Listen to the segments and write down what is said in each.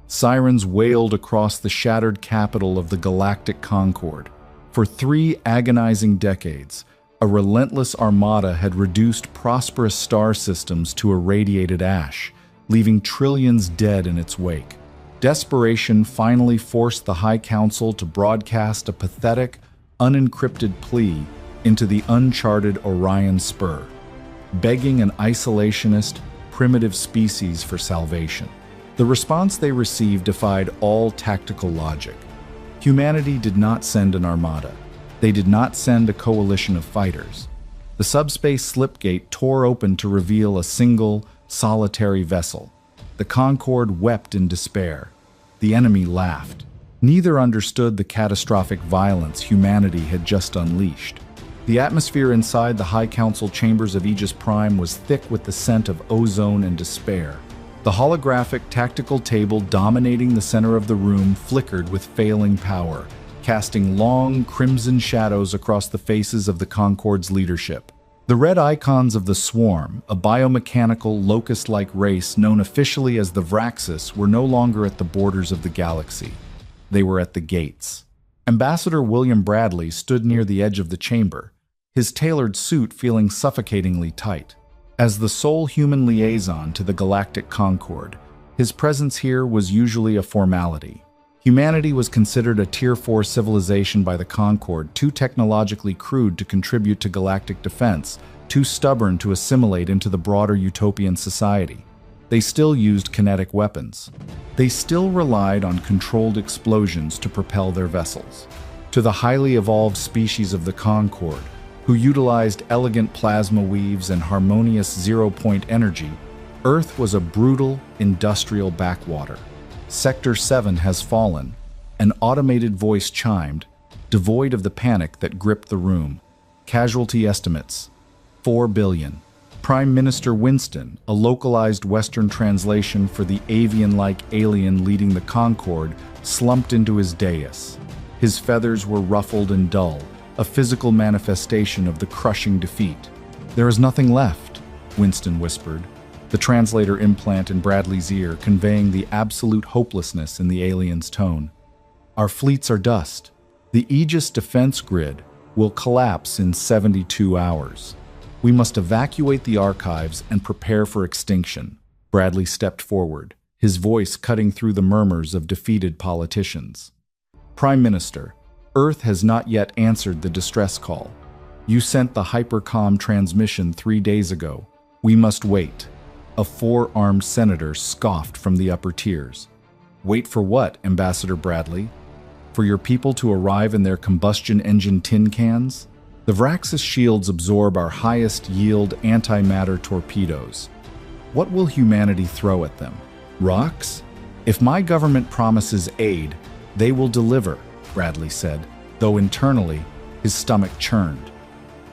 Sirens wailed across the shattered capital of the Galactic Concord. For 3 agonizing decades, a relentless armada had reduced prosperous star systems to irradiated ash, leaving trillions dead in its wake. Desperation finally forced the High Council to broadcast a pathetic, unencrypted plea into the uncharted Orion Spur, begging an isolationist, primitive species for salvation. The response they received defied all tactical logic. Humanity did not send an armada. They did not send a coalition of fighters. The subspace slipgate tore open to reveal a single, solitary vessel. The Concorde wept in despair. The enemy laughed. Neither understood the catastrophic violence humanity had just unleashed. The atmosphere inside the High Council chambers of Aegis Prime was thick with the scent of ozone and despair. The holographic tactical table dominating the center of the room flickered with failing power, casting long, crimson shadows across the faces of the Concorde's leadership. The red icons of the Swarm, a biomechanical, locust-like race known officially as the Vraxis, were no longer at the borders of the galaxy. They were at the gates. Ambassador William Bradley stood near the edge of the chamber, his tailored suit feeling suffocatingly tight. As the sole human liaison to the Galactic Concorde, his presence here was usually a formality. Humanity was considered a Tier 4 civilization by the Concorde, too technologically crude to contribute to galactic defense, too stubborn to assimilate into the broader utopian society. They still used kinetic weapons. They still relied on controlled explosions to propel their vessels. To the highly evolved species of the Concorde, who utilized elegant plasma weaves and harmonious zero-point energy, Earth was a brutal, industrial backwater. Sector 7 has fallen, an automated voice chimed, devoid of the panic that gripped the room. Casualty estimates: 4 billion. Prime Minister Winston, a localized Western translation for the avian-like alien leading the Concorde, slumped into his dais. His feathers were ruffled and dull, a physical manifestation of the crushing defeat. "There is nothing left," Winston whispered, the translator implant in Bradley's ear conveying the absolute hopelessness in the alien's tone. "Our fleets are dust. The Aegis defense grid will collapse in 72 hours. We must evacuate the archives and prepare for extinction." Bradley stepped forward, his voice cutting through the murmurs of defeated politicians. "Prime Minister, Earth has not yet answered the distress call. You sent the hypercom transmission 3 days ago. We must wait." A 4-armed senator scoffed from the upper tiers. "Wait for what, Ambassador Bradley? For your people to arrive in their combustion engine tin cans? The Vraxis shields absorb our highest yield antimatter torpedoes. What will humanity throw at them? Rocks? If my government promises aid, they will deliver," Bradley said, though internally, his stomach churned.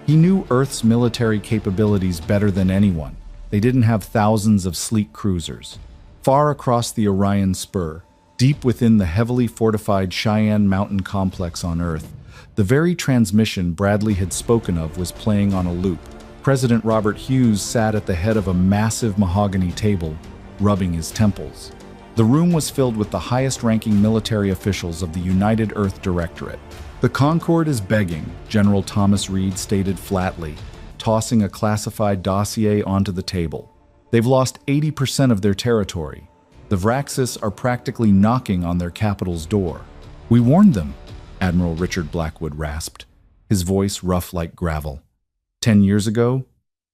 He knew Earth's military capabilities better than anyone. They didn't have thousands of sleek cruisers. Far across the Orion Spur, deep within the heavily fortified Cheyenne Mountain complex on Earth, the very transmission Bradley had spoken of was playing on a loop. President Robert Hughes sat at the head of a massive mahogany table, rubbing his temples. The room was filled with the highest-ranking military officials of the United Earth Directorate. "The Concorde is begging," General Thomas Reed stated flatly, tossing a classified dossier onto the table. "They've lost 80% of their territory. The Vraxis are practically knocking on their capital's door." "We warned them," Admiral Richard Blackwood rasped, his voice rough like gravel. 10 years ago,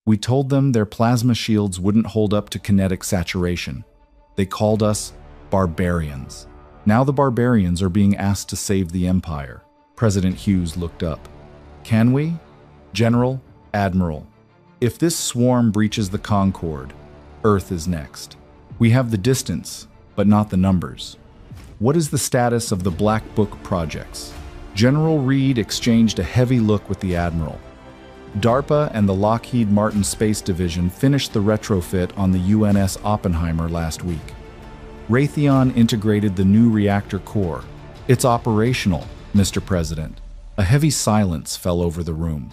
we told them their plasma shields wouldn't hold up to kinetic saturation. They called us barbarians. Now the barbarians are being asked to save the Empire." President Hughes looked up. "Can we? General, Admiral, if this swarm breaches the Concorde, Earth is next. We have the distance, but not the numbers. What is the status of the Black Book projects?" General Reed exchanged a heavy look with the Admiral. DARPA and the Lockheed Martin Space Division finished the retrofit on the UNS Oppenheimer last week. Raytheon integrated the new reactor core. "It's operational, Mr. President." A heavy silence fell over the room.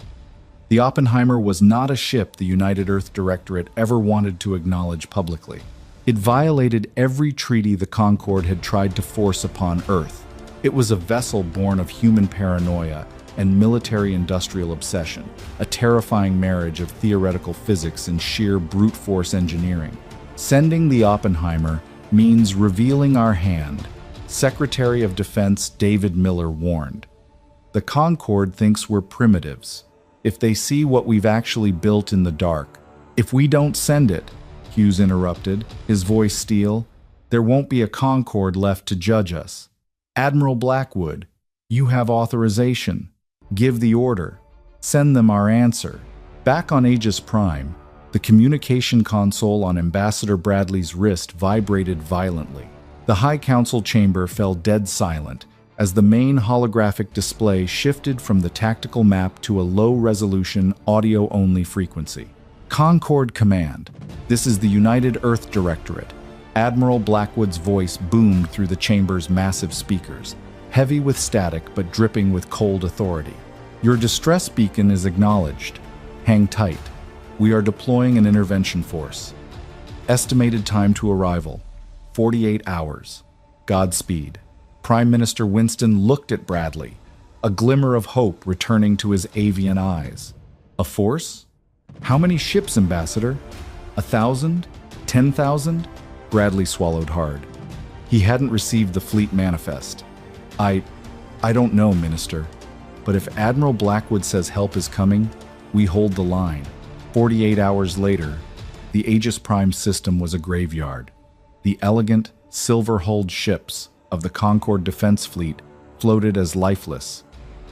The Oppenheimer was not a ship the United Earth Directorate ever wanted to acknowledge publicly. It violated every treaty the Concorde had tried to force upon Earth. It was a vessel born of human paranoia and military-industrial obsession, a terrifying marriage of theoretical physics and sheer brute force engineering. Sending the Oppenheimer means revealing our hand, Secretary of Defense David Miller warned. The Concorde thinks we're primitives. If they see what we've actually built in the dark, if we don't send it, Hughes interrupted, his voice steel, there won't be a Concorde left to judge us. Admiral Blackwood, you have authorization. Give the order. Send them our answer. Back on Aegis Prime, the communication console on Ambassador Bradley's wrist vibrated violently. The High Council chamber fell dead silent as the main holographic display shifted from the tactical map to a low-resolution, audio-only frequency. Concorde Command. This is the United Earth Directorate. Admiral Blackwood's voice boomed through the chamber's massive speakers, heavy with static but dripping with cold authority. Your distress beacon is acknowledged. Hang tight. We are deploying an intervention force. Estimated time to arrival, 48 hours. Godspeed. Prime Minister Winston looked at Bradley, a glimmer of hope returning to his avian eyes. A force? How many ships, Ambassador? 1,000? 10,000? Bradley swallowed hard. He hadn't received the fleet manifest. I don't know, Minister. But if Admiral Blackwood says help is coming, we hold the line. 48 hours later, the Aegis Prime system was a graveyard. The elegant, silver-hulled ships of the Concorde Defense Fleet floated as lifeless,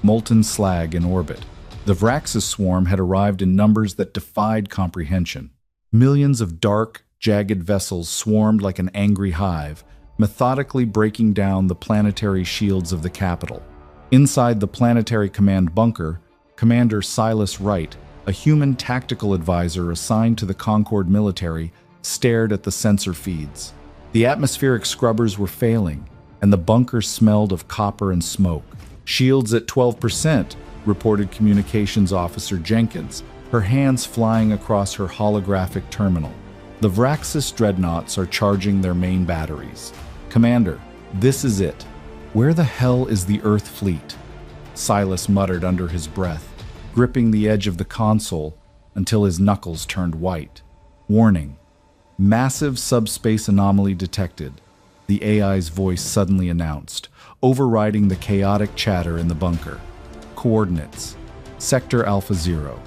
molten slag in orbit. The Vraxis swarm had arrived in numbers that defied comprehension. Millions of dark, jagged vessels swarmed like an angry hive, methodically breaking down the planetary shields of the capital. Inside the Planetary Command bunker, Commander Silas Wright, a human tactical advisor assigned to the Concorde military, stared at the sensor feeds. The atmospheric scrubbers were failing, and the bunker smelled of copper and smoke. Shields at 12%, reported Communications Officer Jenkins, her hands flying across her holographic terminal. The Vraxis dreadnoughts are charging their main batteries. Commander, this is it. Where the hell is the Earth fleet? Silas muttered under his breath, gripping the edge of the console until his knuckles turned white. Warning. Massive subspace anomaly detected, the AI's voice suddenly announced, overriding the chaotic chatter in the bunker. Coordinates. Sector Alpha 0.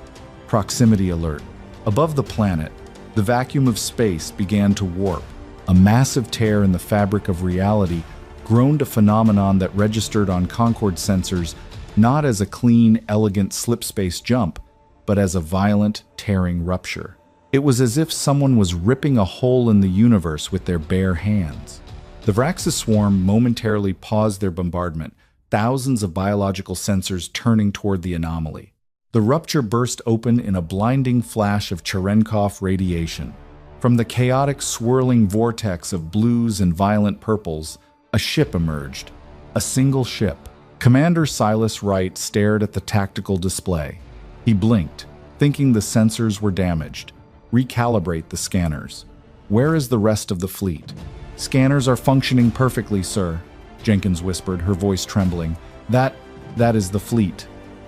Proximity alert. Above the planet, the vacuum of space began to warp. A massive tear in the fabric of reality groaned, a phenomenon that registered on Concorde sensors not as a clean, elegant slipspace jump, but as a violent, tearing rupture. It was as if someone was ripping a hole in the universe with their bare hands. The Vraxis swarm momentarily paused their bombardment, thousands of biological sensors turning toward the anomaly. The rupture burst open in a blinding flash of Cherenkov radiation. From the chaotic, swirling vortex of blues and violent purples, a ship emerged. A single ship. Commander Silas Wright stared at the tactical display. He blinked, thinking the sensors were damaged. Recalibrate the scanners. Where is the rest of the fleet? Scanners are functioning perfectly, sir, Jenkins whispered, her voice trembling. That is the fleet.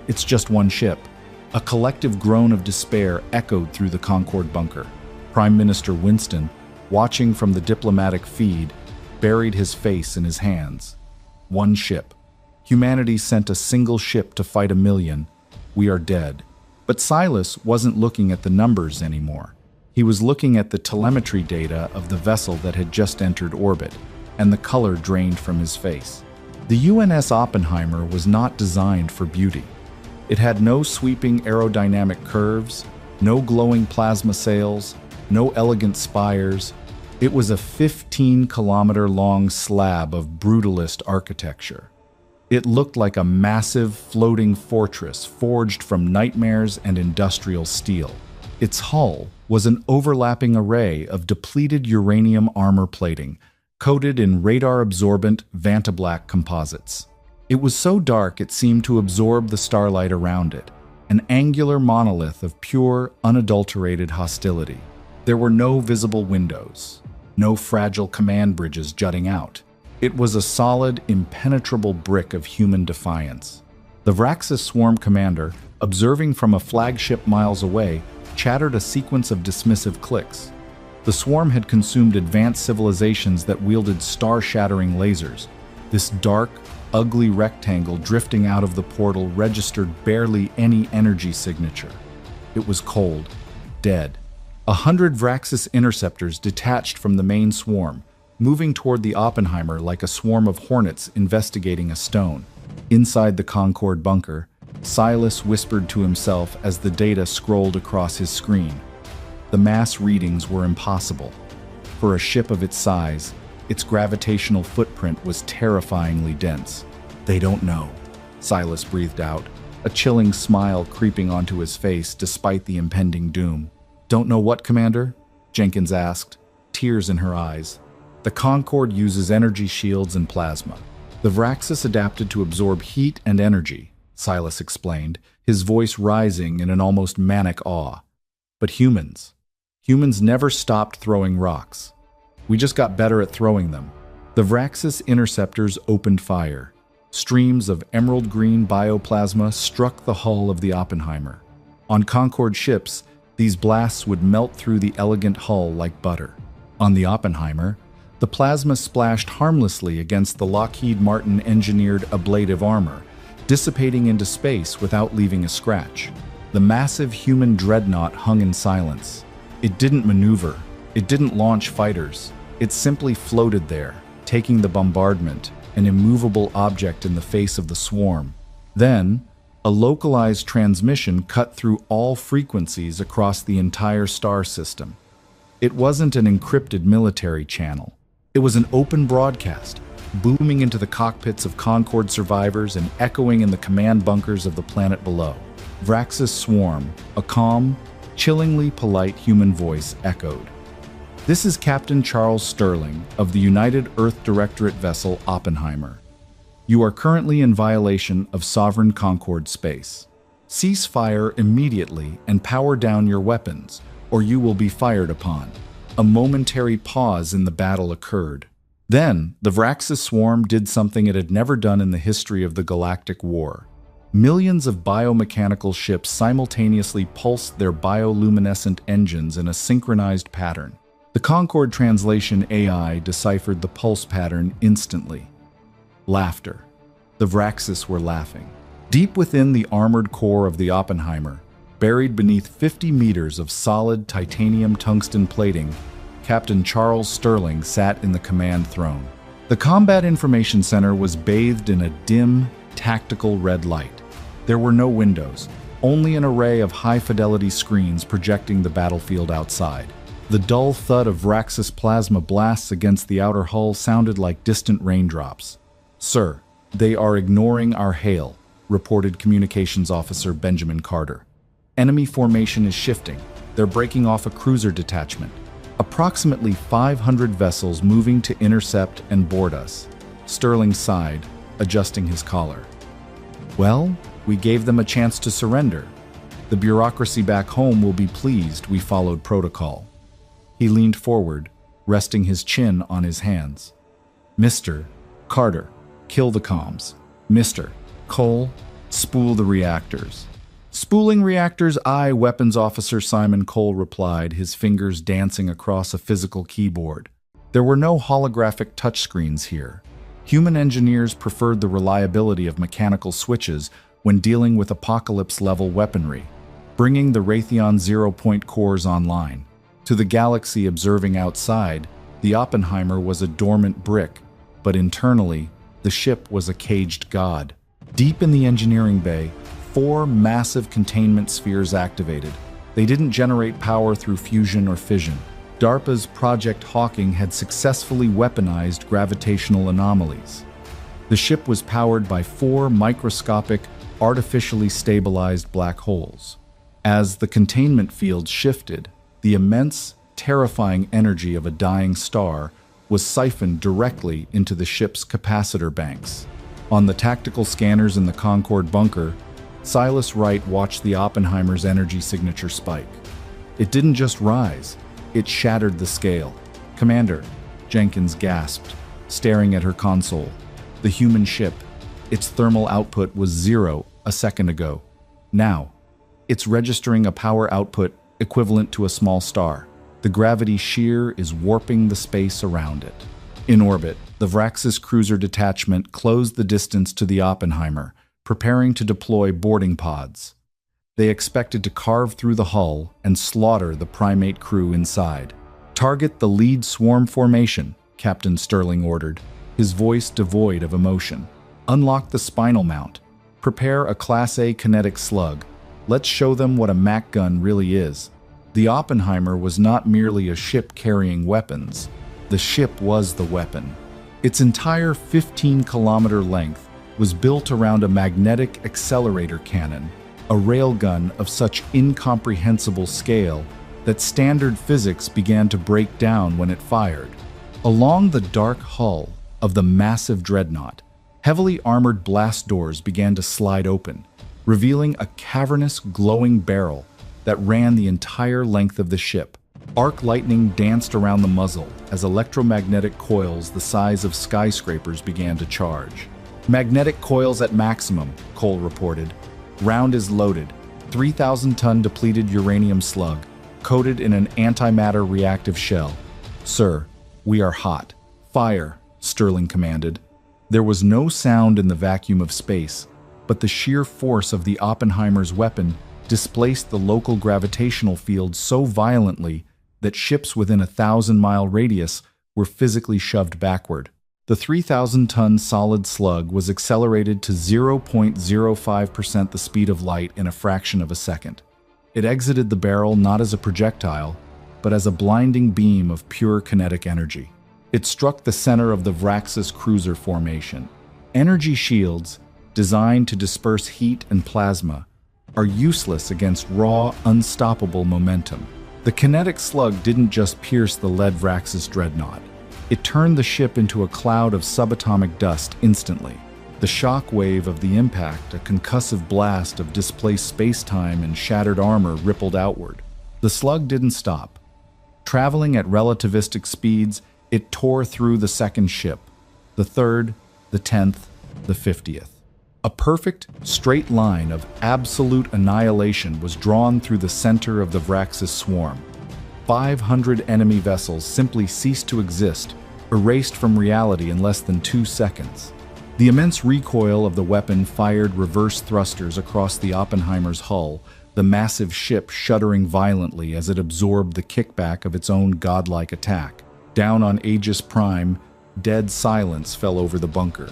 It's just one ship. A collective groan of despair echoed through the Concorde bunker. Prime Minister Winston, watching from the diplomatic feed, buried his face in his hands. One ship. Humanity sent a single ship to fight 1,000,000. We are dead. But Silas wasn't looking at the numbers anymore. He was looking at the telemetry data of the vessel that had just entered orbit, and the color drained from his face. The UNS Oppenheimer was not designed for beauty. It had no sweeping aerodynamic curves, no glowing plasma sails, no elegant spires. It was a 15-kilometer-long slab of brutalist architecture. It looked like a massive, floating fortress forged from nightmares and industrial steel. Its hull was an overlapping array of depleted uranium armor plating, coated in radar-absorbent Vantablack composites. It was so dark it seemed to absorb the starlight around it, an angular monolith of pure, unadulterated hostility. There were no visible windows. no fragile command bridges jutting out. It was a solid, impenetrable brick of human defiance. The Vraxis swarm commander, observing from a flagship miles away, chattered a sequence of dismissive clicks. The swarm had consumed advanced civilizations that wielded star-shattering lasers. This dark, ugly rectangle drifting out of the portal registered barely any energy signature. It was cold, dead. 100 Vraxis interceptors detached from the main swarm, moving toward the Oppenheimer like a swarm of hornets investigating a stone. Inside the Concorde bunker, Silas whispered to himself as the data scrolled across his screen. The mass readings were impossible. For a ship of its size, its gravitational footprint was terrifyingly dense. They don't know, Silas breathed out, a chilling smile creeping onto his face despite the impending doom. Don't know what, Commander? Jenkins asked, tears in her eyes. The Concorde uses energy shields and plasma. The Vraxis adapted to absorb heat and energy, Silas explained, his voice rising in an almost manic awe. But humans never stopped throwing rocks. We just got better at throwing them. The Vraxis interceptors opened fire. Streams of emerald green bioplasma struck the hull of the Oppenheimer. On Concorde ships, these blasts would melt through the elegant hull like butter. On the Oppenheimer, the plasma splashed harmlessly against the Lockheed Martin engineered ablative armor, dissipating into space without leaving a scratch. The massive human dreadnought hung in silence. It didn't maneuver. It didn't launch fighters. It simply floated there, taking the bombardment, an immovable object in the face of the swarm. Then, a localized transmission cut through all frequencies across the entire star system. It wasn't an encrypted military channel. It was an open broadcast, booming into the cockpits of Concorde survivors and echoing in the command bunkers of the planet below. Vraxis Swarm, a calm, chillingly polite human voice echoed. This is Captain Charles Sterling of the United Earth Directorate vessel Oppenheimer. You are currently in violation of sovereign Concorde space. Cease fire immediately and power down your weapons, or you will be fired upon. A momentary pause in the battle occurred. Then, the Vraxis swarm did something it had never done in the history of the Galactic War. Millions of biomechanical ships simultaneously pulsed their bioluminescent engines in a synchronized pattern. The Concorde translation AI deciphered the pulse pattern instantly. Laughter. The Vraxis were laughing. Deep within the armored core of the Oppenheimer, buried beneath 50 meters of solid titanium tungsten plating, Captain Charles Sterling sat in the command throne. The Combat Information Center was bathed in a dim, tactical red light. There were no windows, only an array of high-fidelity screens projecting the battlefield outside. The dull thud of Vraxis plasma blasts against the outer hull sounded like distant raindrops. Sir, they are ignoring our hail, reported Communications Officer Benjamin Carter. Enemy formation is shifting. They're breaking off a cruiser detachment. Approximately 500 vessels moving to intercept and board us. Sterling sighed, adjusting his collar. Well, we gave them a chance to surrender. The bureaucracy back home will be pleased we followed protocol. He leaned forward, resting his chin on his hands. Mr. Carter, kill the comms. Mr. Cole, spool the reactors. Spooling reactors, aye, Weapons Officer Simon Cole replied, his fingers dancing across a physical keyboard. There were no holographic touchscreens here. Human engineers preferred the reliability of mechanical switches when dealing with apocalypse-level weaponry, bringing the Raytheon zero-point cores online. To the galaxy observing outside, the Oppenheimer was a dormant brick, but internally, the ship was a caged god. Deep in the engineering bay, 4 massive containment spheres activated. They didn't generate power through fusion or fission. DARPA's Project Hawking had successfully weaponized gravitational anomalies. The ship was powered by 4 microscopic, artificially stabilized black holes. As the containment field shifted, the immense, terrifying energy of a dying star was siphoned directly into the ship's capacitor banks. On the tactical scanners in the Concorde bunker, Silas Wright watched the Oppenheimer's energy signature spike. It didn't just rise, it shattered the scale. "Commander," Jenkins gasped, staring at her console. The human ship, its thermal output was 0 a second ago. Now, it's registering a power output equivalent to a small star. The gravity shear is warping the space around it. In orbit, the Vraxis cruiser detachment closed the distance to the Oppenheimer, preparing to deploy boarding pods. They expected to carve through the hull and slaughter the primate crew inside. "Target the lead swarm formation," Captain Sterling ordered, his voice devoid of emotion. "Unlock the spinal mount. Prepare a Class A kinetic slug. Let's show them what a Mac gun really is." The Oppenheimer was not merely a ship carrying weapons. The ship was the weapon. Its entire 15-kilometer length was built around a magnetic accelerator cannon, a railgun of such incomprehensible scale that standard physics began to break down when it fired. Along the dark hull of the massive dreadnought, heavily armored blast doors began to slide open, revealing a cavernous, glowing barrel that ran the entire length of the ship. Arc lightning danced around the muzzle as electromagnetic coils the size of skyscrapers began to charge. "Magnetic coils at maximum," Cole reported. "Round is loaded. 3,000-ton depleted uranium slug, coated in an antimatter reactive shell." "Sir, we are hot." "Fire," Sterling commanded. There was no sound in the vacuum of space, but the sheer force of the Oppenheimer's weapon displaced the local gravitational field so violently that ships within a 1,000-mile radius were physically shoved backward. The 3,000-ton solid slug was accelerated to 0.05% the speed of light in a fraction of a second. It exited the barrel not as a projectile, but as a blinding beam of pure kinetic energy. It struck the center of the Vraxis cruiser formation. Energy shields, designed to disperse heat and plasma, are useless against raw, unstoppable momentum. The kinetic slug didn't just pierce the lead Vraxis dreadnought. It turned the ship into a cloud of subatomic dust instantly. The shock wave of the impact, a concussive blast of displaced space-time and shattered armor, rippled outward. The slug didn't stop. Traveling at relativistic speeds, it tore through the second ship, the third, the 10th, the 50th. A perfect, straight line of absolute annihilation was drawn through the center of the Vraxis swarm. 500 enemy vessels simply ceased to exist, erased from reality in less than 2 seconds. The immense recoil of the weapon fired reverse thrusters across the Oppenheimer's hull, the massive ship shuddering violently as it absorbed the kickback of its own godlike attack. Down on Aegis Prime, dead silence fell over the bunker.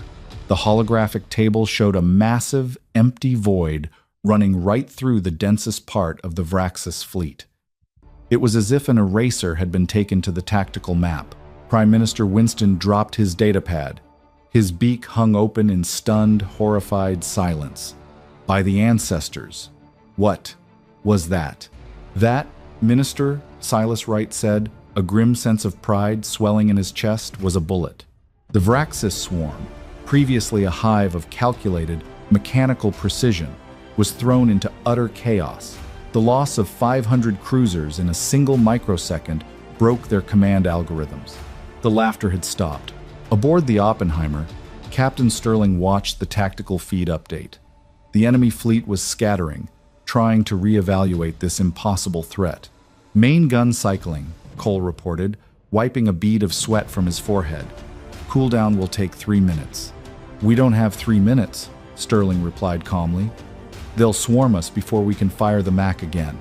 The holographic table showed a massive, empty void running right through the densest part of the Vraxis fleet. It was as if an eraser had been taken to the tactical map. Prime Minister Winston dropped his datapad. His beak hung open in stunned, horrified silence. By the ancestors. What was that? "That, Minister," Silas Wright said, a grim sense of pride swelling in his chest, was a bullet. The Vraxis swarm, previously a hive of calculated, mechanical precision, was thrown into utter chaos. The loss of 500 cruisers in a single microsecond broke their command algorithms. The laughter had stopped. Aboard the Oppenheimer, Captain Sterling watched the tactical feed update. The enemy fleet was scattering, trying to reevaluate this impossible threat. "Main gun cycling," Cole reported, wiping a bead of sweat from his forehead. "Cooldown will take 3 minutes." "We don't have 3 minutes," Sterling replied calmly. "They'll swarm us before we can fire the Mac again.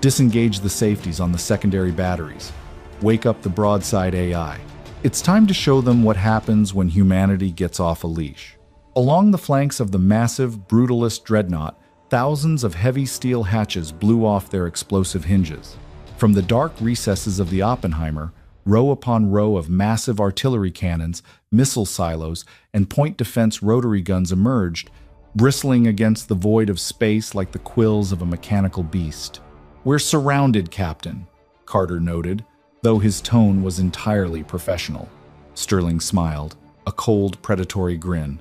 Disengage the safeties on the secondary batteries. Wake up the broadside AI. It's time to show them what happens when humanity gets off a leash." Along the flanks of the massive, brutalist dreadnought, thousands of heavy steel hatches blew off their explosive hinges. From the dark recesses of the Oppenheimer, row upon row of massive artillery cannons, missile silos, and point defense rotary guns emerged, bristling against the void of space like the quills of a mechanical beast. "We're surrounded, Captain," Carter noted, though his tone was entirely professional. Sterling smiled, a cold, predatory grin.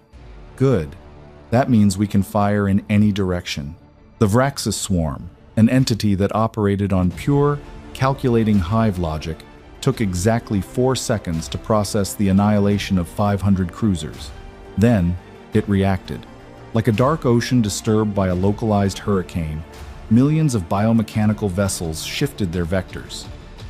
"Good. That means we can fire in any direction." The Vraxis swarm, an entity that operated on pure, calculating hive logic, took exactly 4 seconds to process the annihilation of 500 cruisers. Then, it reacted. Like a dark ocean disturbed by a localized hurricane, millions of biomechanical vessels shifted their vectors.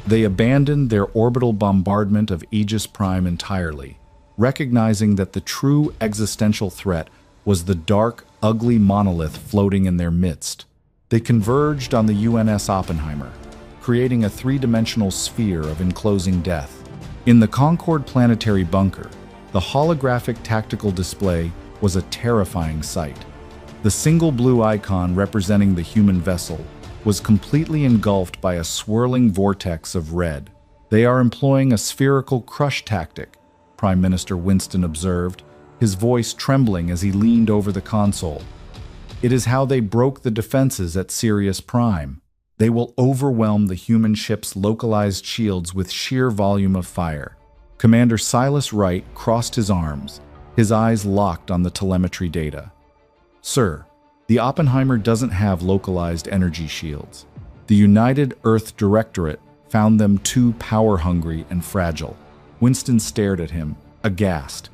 They abandoned their orbital bombardment of Aegis Prime entirely, recognizing that the true existential threat was the dark, ugly monolith floating in their midst. They converged on the UNS Oppenheimer, creating a three-dimensional sphere of enclosing death. In the Concorde planetary bunker, the holographic tactical display was a terrifying sight. The single blue icon representing the human vessel was completely engulfed by a swirling vortex of red. "They are employing a spherical crush tactic," Prime Minister Winston observed, his voice trembling as he leaned over the console. "It is how they broke the defenses at Sirius Prime. They will overwhelm the human ship's localized shields with sheer volume of fire." Commander Silas Wright crossed his arms, his eyes locked on the telemetry data. "Sir, the Oppenheimer doesn't have localized energy shields. The United Earth Directorate found them too power-hungry and fragile." Winston stared at him, aghast.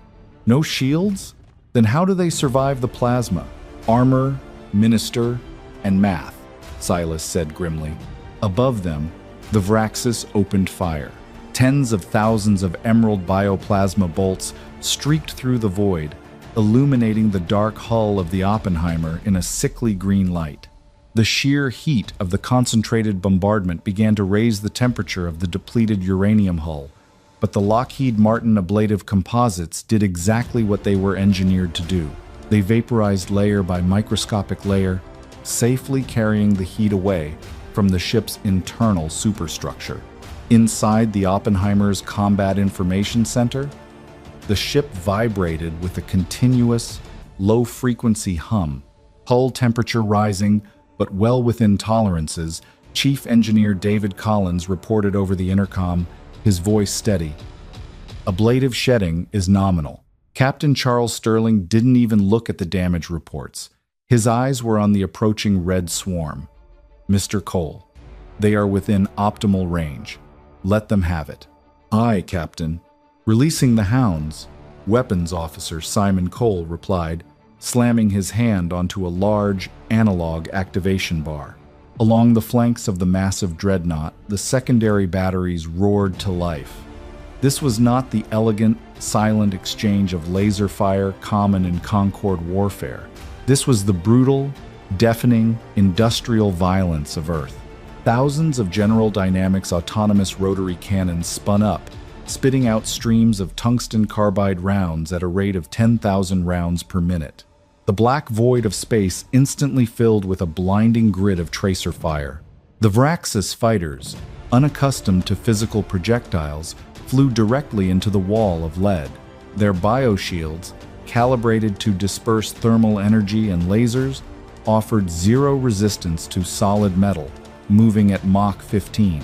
"No shields? Then how do they survive the plasma? Armor, minister, and math," Silas said grimly. Above them, the Vraxis opened fire. Tens of thousands of emerald bioplasma bolts streaked through the void, illuminating the dark hull of the Oppenheimer in a sickly green light. The sheer heat of the concentrated bombardment began to raise the temperature of the depleted uranium hull, but the Lockheed Martin ablative composites did exactly what they were engineered to do. They vaporized layer by microscopic layer, safely carrying the heat away from the ship's internal superstructure. Inside the Oppenheimer's Combat Information Center, the ship vibrated with a continuous, low-frequency hum, hull temperature rising, but well within tolerances. Chief Engineer David Collins reported over the intercom, his voice steady. "Ablative shedding is nominal." Captain Charles Sterling didn't even look at the damage reports. His eyes were on the approaching red swarm. "Mr. Cole, they are within optimal range. Let them have it." "Aye, Captain." "Releasing the hounds," Weapons Officer Simon Cole replied, slamming his hand onto a large, analog activation bar. Along the flanks of the massive dreadnought, the secondary batteries roared to life. This was not the elegant, silent exchange of laser fire common in Concorde warfare. This was the brutal, deafening, industrial violence of Earth. Thousands of General Dynamics autonomous rotary cannons spun up, spitting out streams of tungsten carbide rounds at a rate of 10,000 rounds per minute. The black void of space instantly filled with a blinding grid of tracer fire. The Vraxis fighters, unaccustomed to physical projectiles, flew directly into the wall of lead. Their bioshields, calibrated to disperse thermal energy and lasers, offered zero resistance to solid metal, moving at Mach 15.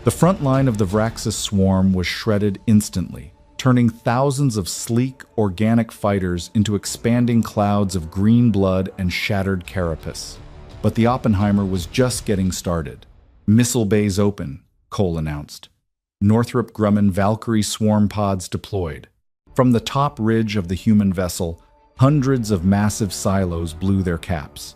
The front line of the Vraxis swarm was shredded instantly, turning thousands of sleek, organic fighters into expanding clouds of green blood and shattered carapace. But the Oppenheimer was just getting started. "Missile bays open," Cole announced. Northrop Grumman Valkyrie swarm pods deployed. From the top ridge of the human vessel, hundreds of massive silos blew their caps.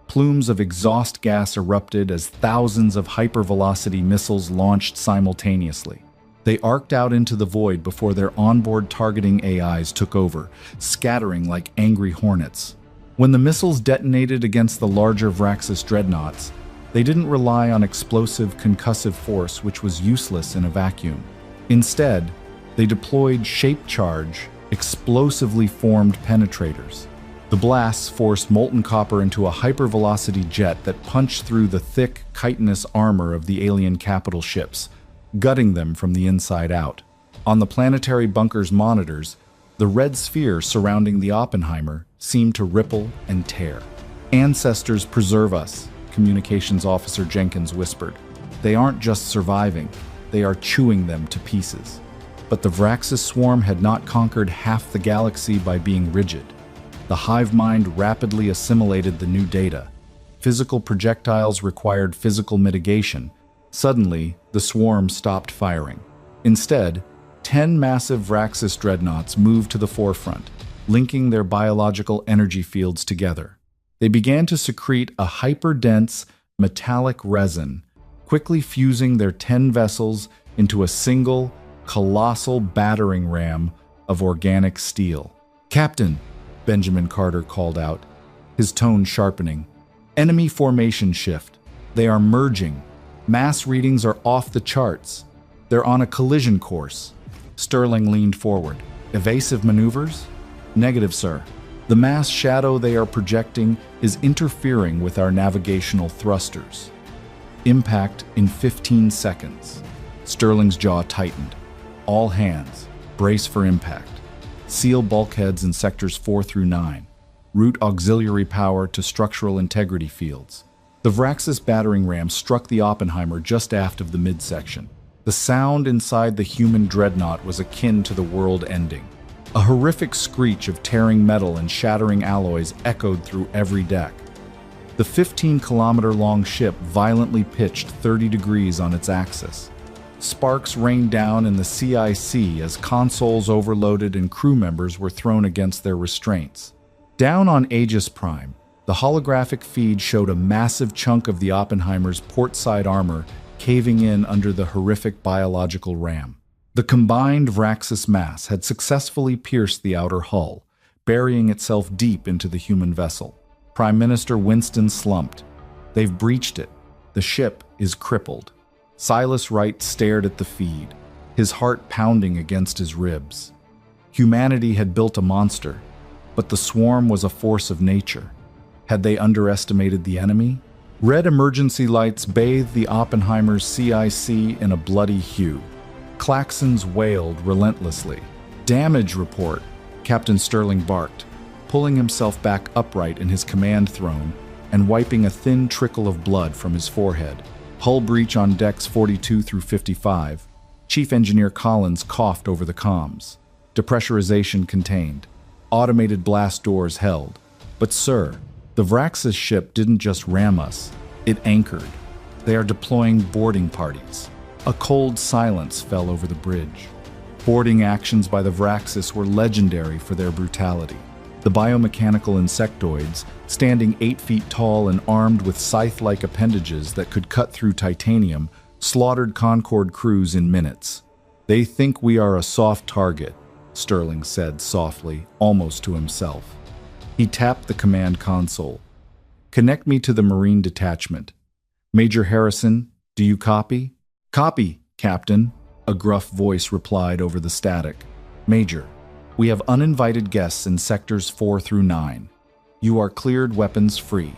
Plumes of exhaust gas erupted as thousands of hypervelocity missiles launched simultaneously. They arced out into the void before their onboard targeting AIs took over, scattering like angry hornets. When the missiles detonated against the larger Vraxis dreadnoughts, they didn't rely on explosive concussive force, which was useless in a vacuum. Instead, they deployed shape-charge, explosively formed penetrators. The blasts forced molten copper into a hypervelocity jet that punched through the thick, chitinous armor of the alien capital ships, gutting them from the inside out. On the planetary bunker's monitors, the red sphere surrounding the Oppenheimer seemed to ripple and tear. "Ancestors preserve us," Communications Officer Jenkins whispered. "They aren't just surviving, they are chewing them to pieces." But the Vraxis swarm had not conquered half the galaxy by being rigid. The hive mind rapidly assimilated the new data. Physical projectiles required physical mitigation. Suddenly, the swarm stopped firing. Instead, 10 massive Vraxis dreadnoughts moved to the forefront, linking their biological energy fields together. They began to secrete a hyper-dense, metallic resin, quickly fusing their 10 vessels into a single, colossal battering ram of organic steel. "Captain," Benjamin Carter called out, his tone sharpening. "Enemy formation shift. They are merging. Mass readings are off the charts. They're on a collision course." Sterling leaned forward. "Evasive maneuvers?" "Negative, sir. The mass shadow they are projecting is interfering with our navigational thrusters. Impact in 15 seconds. Sterling's jaw tightened. "All hands, brace for impact. Seal bulkheads in sectors 4 through 9. Route auxiliary power to structural integrity fields." The Vraxis battering ram struck the Oppenheimer just aft of the midsection. The sound inside the human dreadnought was akin to the world ending. A horrific screech of tearing metal and shattering alloys echoed through every deck. The 15-kilometer-long ship violently pitched 30 degrees on its axis. Sparks rained down in the CIC as consoles overloaded and crew members were thrown against their restraints. Down on Aegis Prime, the holographic feed showed a massive chunk of the Oppenheimer's portside armor caving in under the horrific biological ram. The combined Vraxis mass had successfully pierced the outer hull, burying itself deep into the human vessel. Prime Minister Winston slumped. "They've breached it. The ship is crippled." Silas Wright stared at the feed, his heart pounding against his ribs. Humanity had built a monster, but the swarm was a force of nature. Had they underestimated the enemy? Red emergency lights bathed the Oppenheimer's CIC in a bloody hue. Klaxons wailed relentlessly. "Damage report," Captain Sterling barked, pulling himself back upright in his command throne and wiping a thin trickle of blood from his forehead. "Hull breach on decks 42 through 55. Chief Engineer Collins coughed over the comms. "Depressurization contained. Automated blast doors held. But sir, the Vraxis ship didn't just ram us. It anchored. They are deploying boarding parties." A cold silence fell over the bridge. Boarding actions by the Vraxis were legendary for their brutality. The biomechanical insectoids, standing 8 feet tall and armed with scythe-like appendages that could cut through titanium, slaughtered Concorde crews in minutes. "They think we are a soft target," Sterling said softly, almost to himself. He tapped the command console. "Connect me to the Marine detachment. Major Harrison, do you copy?" "Copy, Captain," a gruff voice replied over the static. "Major, we have uninvited guests in sectors 4 through 9. You are cleared weapons free.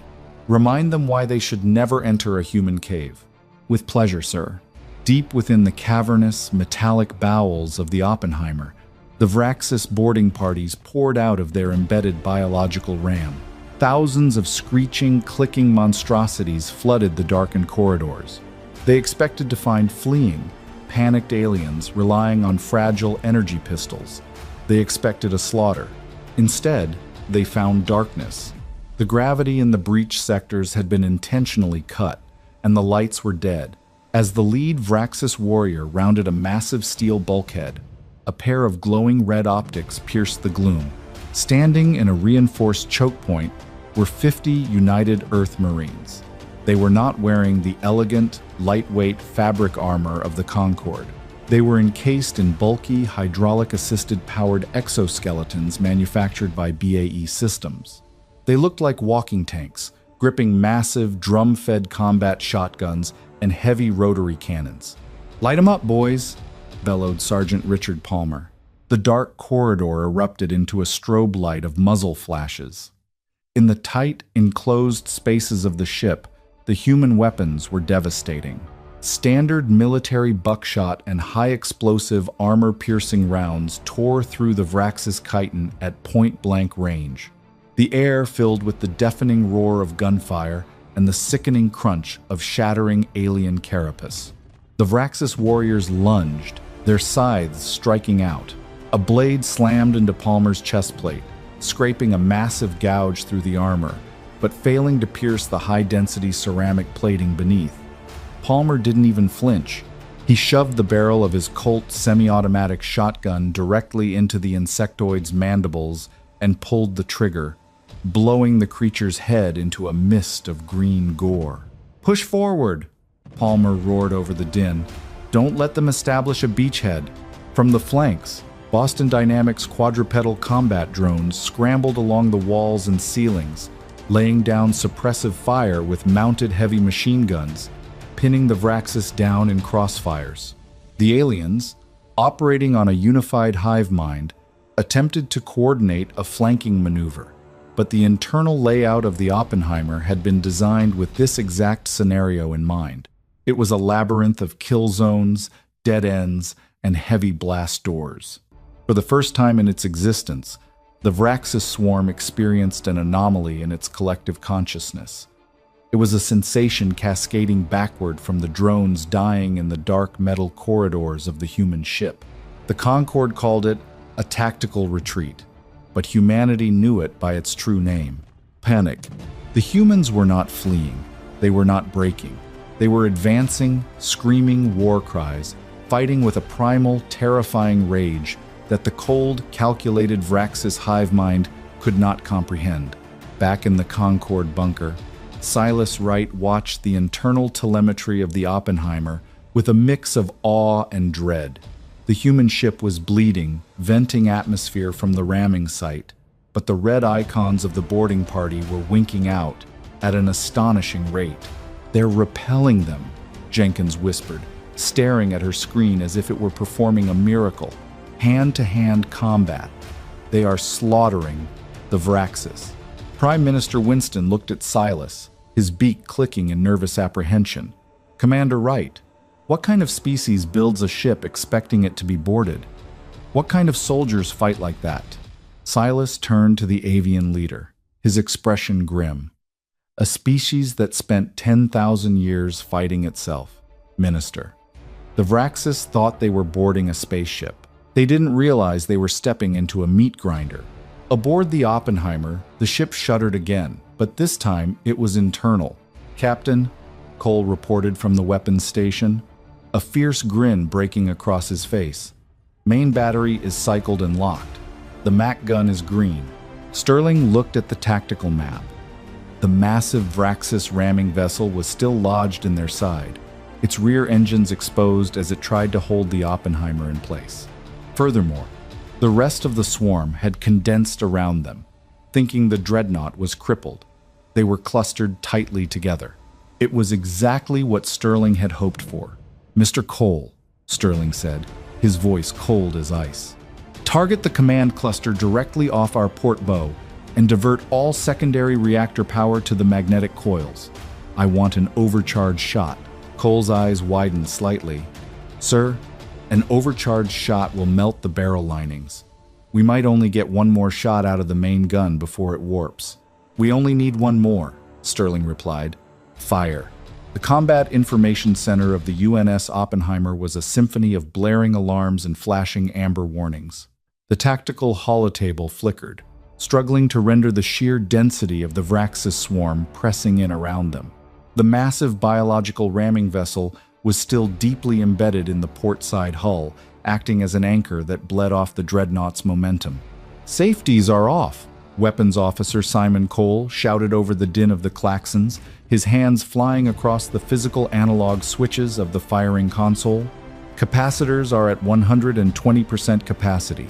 Remind them why they should never enter a human cave." "With pleasure, sir." Deep within the cavernous, metallic bowels of the Oppenheimer, the Vraxis boarding parties poured out of their embedded biological ram. Thousands of screeching, clicking monstrosities flooded the darkened corridors. They expected to find fleeing, panicked aliens relying on fragile energy pistols. They expected a slaughter. Instead, they found darkness. The gravity in the breach sectors had been intentionally cut, and the lights were dead. As the lead Vraxis warrior rounded a massive steel bulkhead, a pair of glowing red optics pierced the gloom. Standing in a reinforced choke point were 50 United Earth Marines. They were not wearing the elegant, lightweight fabric armor of the Concorde. They were encased in bulky, hydraulic-assisted powered exoskeletons manufactured by BAE Systems. They looked like walking tanks, gripping massive, drum-fed combat shotguns and heavy rotary cannons. "Light 'em up, boys!" bellowed Sergeant Richard Palmer. The dark corridor erupted into a strobe light of muzzle flashes. In the tight, enclosed spaces of the ship, the human weapons were devastating. Standard military buckshot and high-explosive, armor-piercing rounds tore through the Vraxis chiton at point-blank range. The air filled with the deafening roar of gunfire and the sickening crunch of shattering alien carapace. The Vraxis warriors lunged, their scythes striking out. A blade slammed into Palmer's chest plate, scraping a massive gouge through the armor, but failing to pierce the high-density ceramic plating beneath. Palmer didn't even flinch. He shoved the barrel of his Colt semi-automatic shotgun directly into the insectoid's mandibles and pulled the trigger, blowing the creature's head into a mist of green gore. "Push forward!" Palmer roared over the din. "Don't let them establish a beachhead." From the flanks, Boston Dynamics quadrupedal combat drones scrambled along the walls and ceilings, laying down suppressive fire with mounted heavy machine guns, pinning the Vraxis down in crossfires. The aliens, operating on a unified hive mind, attempted to coordinate a flanking maneuver, but the internal layout of the Oppenheimer had been designed with this exact scenario in mind. It was a labyrinth of kill zones, dead ends, and heavy blast doors. For the first time in its existence, the Vraxis swarm experienced an anomaly in its collective consciousness. It was a sensation cascading backward from the drones dying in the dark metal corridors of the human ship. The Concorde called it a tactical retreat, but humanity knew it by its true name: panic. The humans were not fleeing, they were not breaking. They were advancing, screaming war cries, fighting with a primal, terrifying rage that the cold, calculated Vraxis hive mind could not comprehend. Back in the Concorde bunker, Silas Wright watched the internal telemetry of the Oppenheimer with a mix of awe and dread. The human ship was bleeding, venting atmosphere from the ramming site, but the red icons of the boarding party were winking out at an astonishing rate. "They're repelling them," Jenkins whispered, staring at her screen as if it were performing a miracle. "Hand-to-hand combat. They are slaughtering the Vraxis." Prime Minister Winston looked at Silas, his beak clicking in nervous apprehension. "Commander Wright, what kind of species builds a ship expecting it to be boarded? What kind of soldiers fight like that?" Silas turned to the avian leader, his expression grim. "A species that spent 10,000 years fighting itself, Minister. The Vraxis thought they were boarding a spaceship. They didn't realize they were stepping into a meat grinder." Aboard the Oppenheimer, the ship shuddered again, but this time it was internal. "Captain," Cole reported from the weapons station, a fierce grin breaking across his face. "Main battery is cycled and locked. The Mac gun is green." Sterling looked at the tactical map. The massive Vraxis ramming vessel was still lodged in their side, its rear engines exposed as it tried to hold the Oppenheimer in place. Furthermore, the rest of the swarm had condensed around them, thinking the dreadnought was crippled. They were clustered tightly together. It was exactly what Sterling had hoped for. "Mr. Cole," Sterling said, his voice cold as ice, "target the command cluster directly off our port bow and divert all secondary reactor power to the magnetic coils. I want an overcharged shot." Cole's eyes widened slightly. "Sir, an overcharged shot will melt the barrel linings. We might only get one more shot out of the main gun before it warps." "We only need one more," Sterling replied. "Fire." The Combat Information Center of the UNS Oppenheimer was a symphony of blaring alarms and flashing amber warnings. The tactical holotable flickered, struggling to render the sheer density of the Vraxis swarm pressing in around them. The massive biological ramming vessel was still deeply embedded in the port-side hull, acting as an anchor that bled off the dreadnought's momentum. "Safeties are off," Weapons Officer Simon Cole shouted over the din of the klaxons, his hands flying across the physical analog switches of the firing console. "Capacitors are at 120% capacity.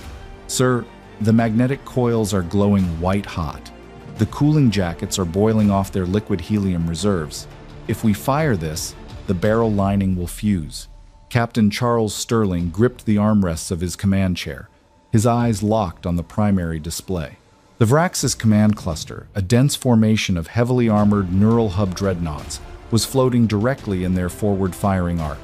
Sir, the magnetic coils are glowing white-hot. The cooling jackets are boiling off their liquid helium reserves. If we fire this, the barrel lining will fuse." Captain Charles Sterling gripped the armrests of his command chair, his eyes locked on the primary display. The Vraxis command cluster, a dense formation of heavily armored neural hub dreadnoughts, was floating directly in their forward-firing arc,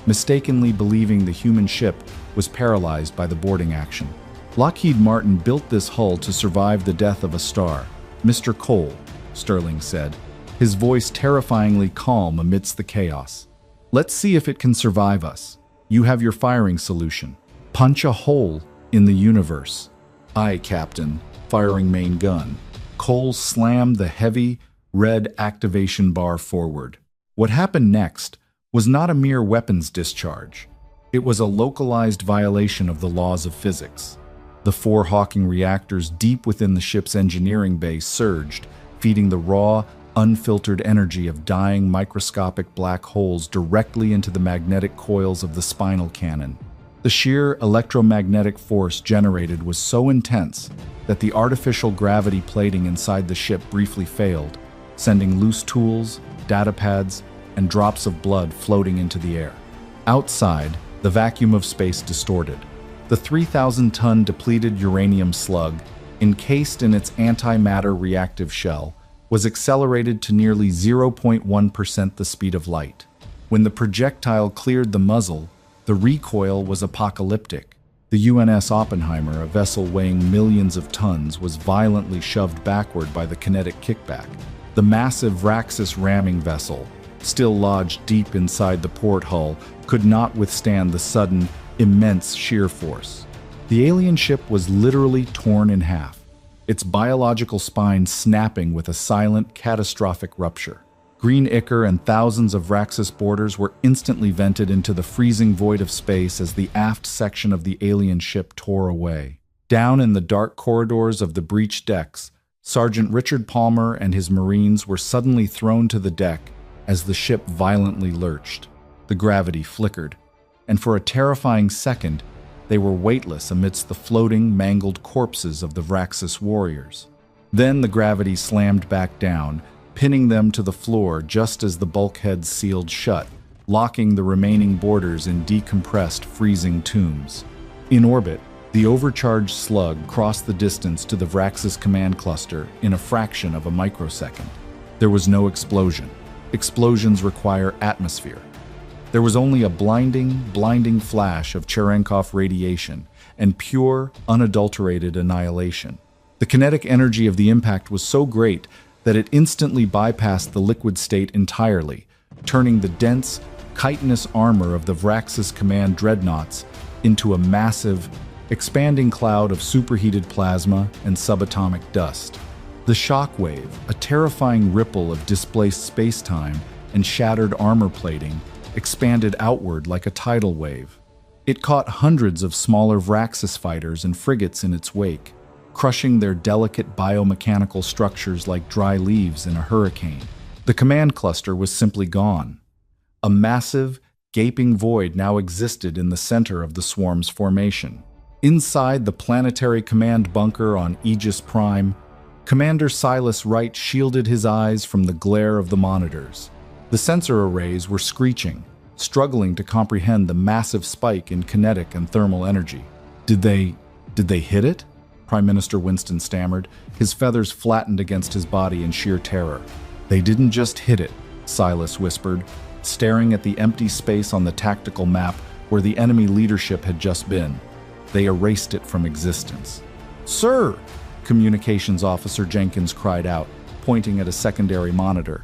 mistakenly believing the human ship was paralyzed by the boarding action. "Lockheed Martin built this hull to survive the death of a star, Mr. Cole," Sterling said, his voice terrifyingly calm amidst the chaos. "Let's see if it can survive us. You have your firing solution. Punch a hole in the universe." "Aye, Captain." Firing main gun. Cole slammed the heavy, red activation bar forward. What happened next was not a mere weapons discharge. It was a localized violation of the laws of physics. The 4 Hawking reactors deep within the ship's engineering bay surged, feeding the raw, unfiltered energy of dying microscopic black holes directly into the magnetic coils of the spinal cannon. The sheer electromagnetic force generated was so intense that the artificial gravity plating inside the ship briefly failed, sending loose tools, data pads, and drops of blood floating into the air. Outside, the vacuum of space distorted. The 3,000-ton depleted uranium slug, encased in its antimatter reactive shell, was accelerated to nearly 0.1% the speed of light. When the projectile cleared the muzzle, the recoil was apocalyptic. The UNS Oppenheimer, a vessel weighing millions of tons, was violently shoved backward by the kinetic kickback. The massive Vraxis ramming vessel, still lodged deep inside the port hull, could not withstand the sudden, immense shear force. The alien ship was literally torn in half, its biological spine snapping with a silent, catastrophic rupture. Green ichor and thousands of Vraxis boarders were instantly vented into the freezing void of space as the aft section of the alien ship tore away. Down in the dark corridors of the breached decks, Sergeant Richard Palmer and his Marines were suddenly thrown to the deck as the ship violently lurched. The gravity flickered, and for a terrifying second, they were weightless amidst the floating, mangled corpses of the Vraxis warriors. Then the gravity slammed back down, pinning them to the floor just as the bulkheads sealed shut, locking the remaining boarders in decompressed, freezing tombs. In orbit, the overcharged slug crossed the distance to the Vraxis command cluster in a fraction of a microsecond. There was no explosion. Explosions require atmosphere. There was only a blinding flash of Cherenkov radiation and pure, unadulterated annihilation. The kinetic energy of the impact was so great that it instantly bypassed the liquid state entirely, turning the dense, chitinous armor of the Vraxis command dreadnoughts into a massive, expanding cloud of superheated plasma and subatomic dust. The shockwave, a terrifying ripple of displaced space-time and shattered armor plating, expanded outward like a tidal wave. It caught hundreds of smaller Vraxis fighters and frigates in its wake, crushing their delicate biomechanical structures like dry leaves in a hurricane. The command cluster was simply gone. A massive, gaping void now existed in the center of the swarm's formation. Inside the planetary command bunker on Aegis Prime, Commander Silas Wright shielded his eyes from the glare of the monitors. The sensor arrays were screeching, struggling to comprehend the massive spike in kinetic and thermal energy. Did they hit it? Prime Minister Winston stammered, his feathers flattened against his body in sheer terror. They didn't just hit it, Silas whispered, staring at the empty space on the tactical map where the enemy leadership had just been. They erased it from existence. "Sir!" Communications Officer Jenkins cried out, pointing at a secondary monitor.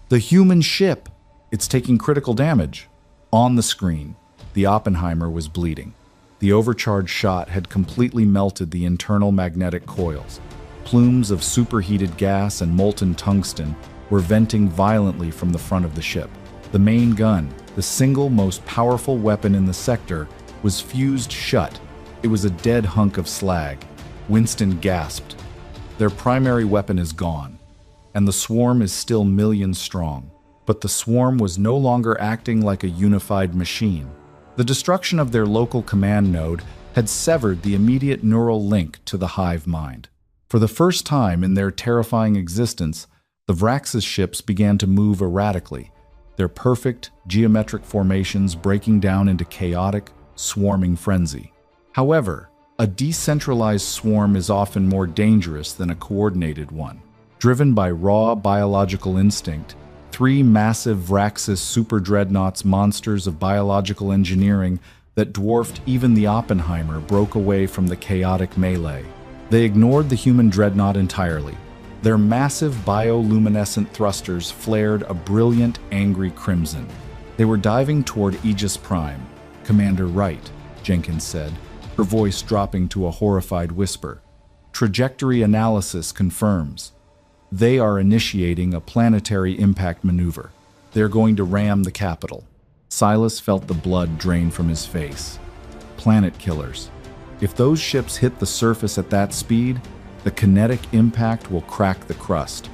"The human ship! It's taking critical damage." On the screen, the Oppenheimer was bleeding. The overcharged shot had completely melted the internal magnetic coils. Plumes of superheated gas and molten tungsten were venting violently from the front of the ship. The main gun, the single most powerful weapon in the sector, was fused shut. It was a dead hunk of slag. Winston gasped. Their primary weapon is gone, and the swarm is still millions strong. But the swarm was no longer acting like a unified machine. The destruction of their local command node had severed the immediate neural link to the hive mind. For the first time in their terrifying existence, the Vraxis ships began to move erratically, their perfect, geometric formations breaking down into chaotic, swarming frenzy. However, a decentralized swarm is often more dangerous than a coordinated one. Driven by raw biological instinct, 3 massive Vraxis super dreadnoughts, monsters of biological engineering that dwarfed even the Oppenheimer, broke away from the chaotic melee. They ignored the human dreadnought entirely. Their massive bioluminescent thrusters flared a brilliant, angry crimson. They were diving toward Aegis Prime. "Commander Wright," Jenkins said, her voice dropping to a horrified whisper. "Trajectory analysis confirms. They are initiating a planetary impact maneuver." They're going to ram the capital. Silas felt the blood drain from his face. Planet killers. If those ships hit the surface at that speed, the kinetic impact will crack the crust.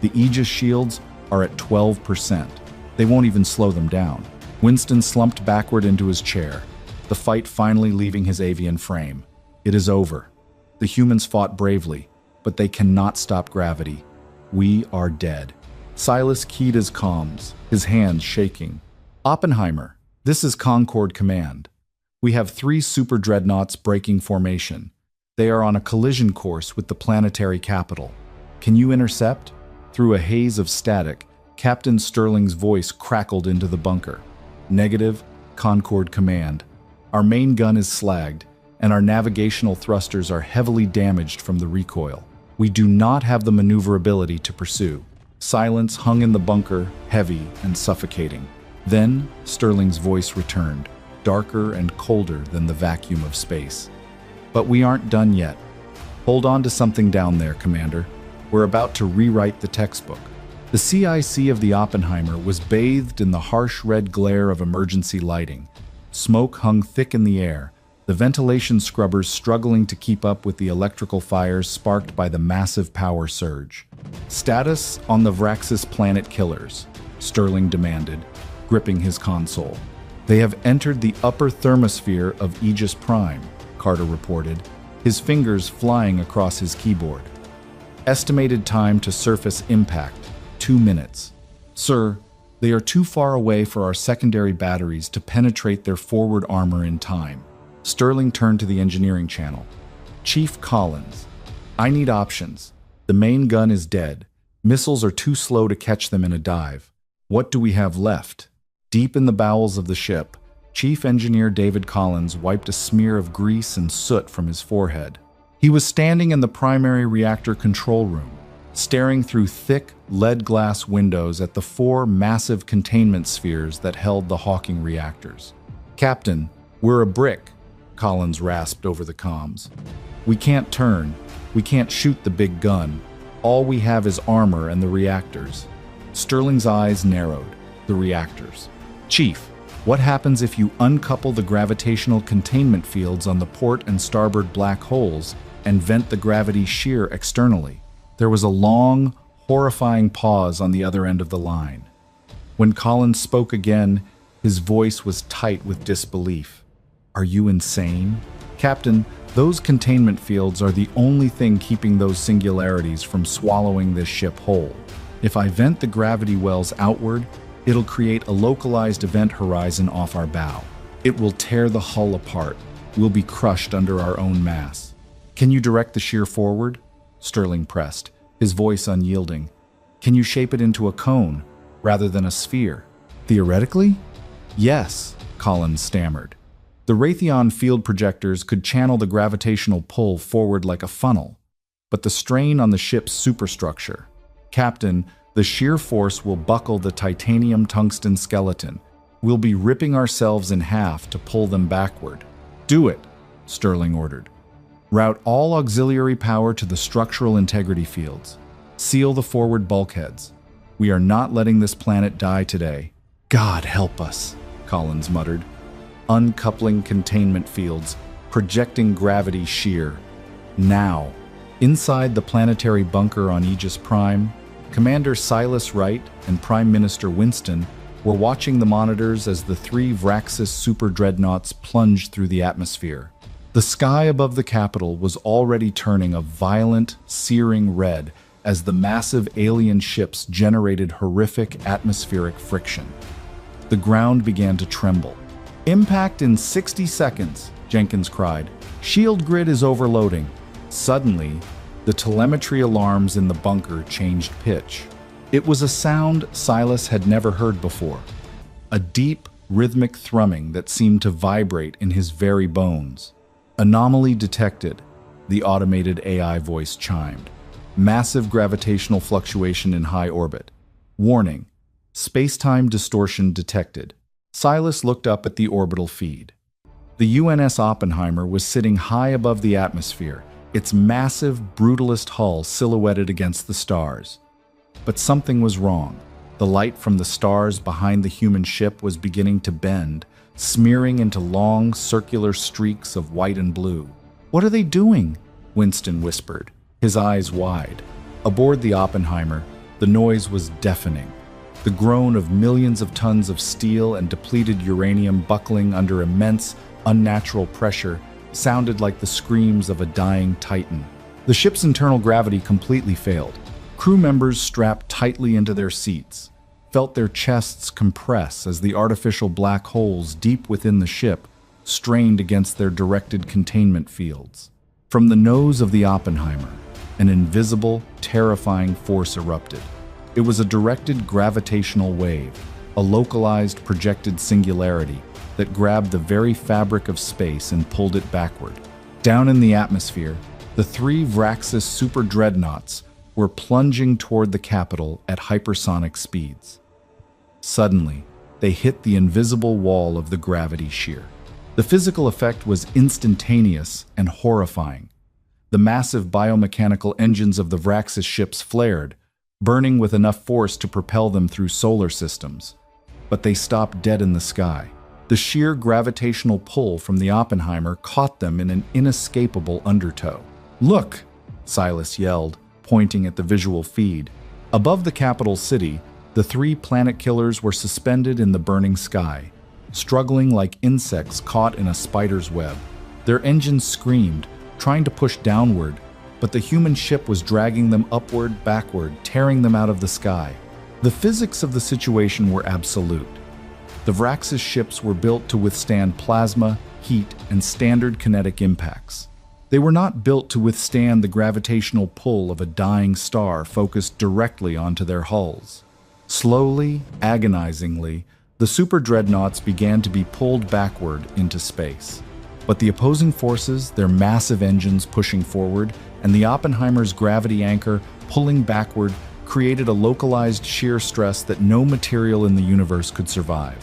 The Aegis shields are at 12%. They won't even slow them down. Winston slumped backward into his chair, the fight finally leaving his avian frame. It is over. The humans fought bravely, but they cannot stop gravity. We are dead. Silas keyed his comms, his hands shaking. Oppenheimer, this is Concord Command. We have 3 super dreadnoughts breaking formation. They are on a collision course with the planetary capital. Can you intercept? Through a haze of static, Captain Sterling's voice crackled into the bunker. Negative, Concord Command. Our main gun is slagged, and our navigational thrusters are heavily damaged from the recoil. We do not have the maneuverability to pursue. Silence hung in the bunker, heavy and suffocating. Then, Sterling's voice returned, darker and colder than the vacuum of space. But we aren't done yet. Hold on to something down there, Commander. We're about to rewrite the textbook. The CIC of the Oppenheimer was bathed in the harsh red glare of emergency lighting. Smoke hung thick in the air, the ventilation scrubbers struggling to keep up with the electrical fires sparked by the massive power surge. Status on the Vraxis planet killers, Sterling demanded, gripping his console. They have entered the upper thermosphere of Aegis Prime, Carter reported, his fingers flying across his keyboard. Estimated time to surface impact, 2 minutes. Sir, they are too far away for our secondary batteries to penetrate their forward armor in time. Sterling turned to the engineering channel. Chief Collins, I need options. The main gun is dead. Missiles are too slow to catch them in a dive. What do we have left? Deep in the bowels of the ship, Chief Engineer David Collins wiped a smear of grease and soot from his forehead. He was standing in the primary reactor control room, staring through thick, lead glass windows at the 4 massive containment spheres that held the Hawking reactors. Captain, we're a brick, Collins rasped over the comms. We can't turn. We can't shoot the big gun. All we have is armor and the reactors. Sterling's eyes narrowed. The reactors. Chief, what happens if you uncouple the gravitational containment fields on the port and starboard black holes and vent the gravity shear externally? There was a long, horrifying pause on the other end of the line. When Collins spoke again, his voice was tight with disbelief. Are you insane? Captain, those containment fields are the only thing keeping those singularities from swallowing this ship whole. If I vent the gravity wells outward, it'll create a localized event horizon off our bow. It will tear the hull apart. We'll be crushed under our own mass. Can you direct the shear forward? Sterling pressed, his voice unyielding. Can you shape it into a cone, rather than a sphere? Theoretically? Yes, Collins stammered. The Raytheon field projectors could channel the gravitational pull forward like a funnel, but the strain on the ship's superstructure. Captain, the shear force will buckle the titanium tungsten skeleton. We'll be ripping ourselves in half to pull them backward. Do it, Sterling ordered. Route all auxiliary power to the structural integrity fields. Seal the forward bulkheads. We are not letting this planet die today. God help us, Collins muttered. Uncoupling containment fields, projecting gravity shear. Now, inside the planetary bunker on Aegis Prime, Commander Silas Wright and Prime Minister Winston were watching the monitors as the 3 Vraxis super dreadnoughts plunged through the atmosphere. The sky above the capital was already turning a violent, searing red as the massive alien ships generated horrific atmospheric friction. The ground began to tremble. Impact in 60 seconds, Jenkins cried. Shield grid is overloading. Suddenly, the telemetry alarms in the bunker changed pitch. It was a sound Silas had never heard before. A deep, rhythmic thrumming that seemed to vibrate in his very bones. Anomaly detected, the automated AI voice chimed. Massive gravitational fluctuation in high orbit. Warning, space-time distortion detected. Silas looked up at the orbital feed. The UNS Oppenheimer was sitting high above the atmosphere, its massive, brutalist hull silhouetted against the stars. But something was wrong. The light from the stars behind the human ship was beginning to bend, smearing into long, circular streaks of white and blue. "What are they doing?" Winston whispered, his eyes wide. Aboard the Oppenheimer, the noise was deafening. The groan of millions of tons of steel and depleted uranium buckling under immense, unnatural pressure sounded like the screams of a dying titan. The ship's internal gravity completely failed. Crew members strapped tightly into their seats felt their chests compress as the artificial black holes deep within the ship strained against their directed containment fields. From the nose of the Oppenheimer, an invisible, terrifying force erupted. It was a directed gravitational wave, a localized projected singularity that grabbed the very fabric of space and pulled it backward. Down in the atmosphere, the three Vraxis super dreadnoughts were plunging toward the capital at hypersonic speeds. Suddenly, they hit the invisible wall of the gravity shear. The physical effect was instantaneous and horrifying. The massive biomechanical engines of the Vraxis ships flared, burning with enough force to propel them through solar systems. But they stopped dead in the sky. The sheer gravitational pull from the Oppenheimer caught them in an inescapable undertow. "Look!" Silas yelled, pointing at the visual feed. Above the capital city, the three planet killers were suspended in the burning sky, struggling like insects caught in a spider's web. Their engines screamed, trying to push downward, but the human ship was dragging them upward, backward, tearing them out of the sky. The physics of the situation were absolute. The Vraxis ships were built to withstand plasma, heat, and standard kinetic impacts. They were not built to withstand the gravitational pull of a dying star focused directly onto their hulls. Slowly, agonizingly, the super dreadnoughts began to be pulled backward into space. But the opposing forces, their massive engines pushing forward, and the Oppenheimer's gravity anchor pulling backward, created a localized shear stress that no material in the universe could survive.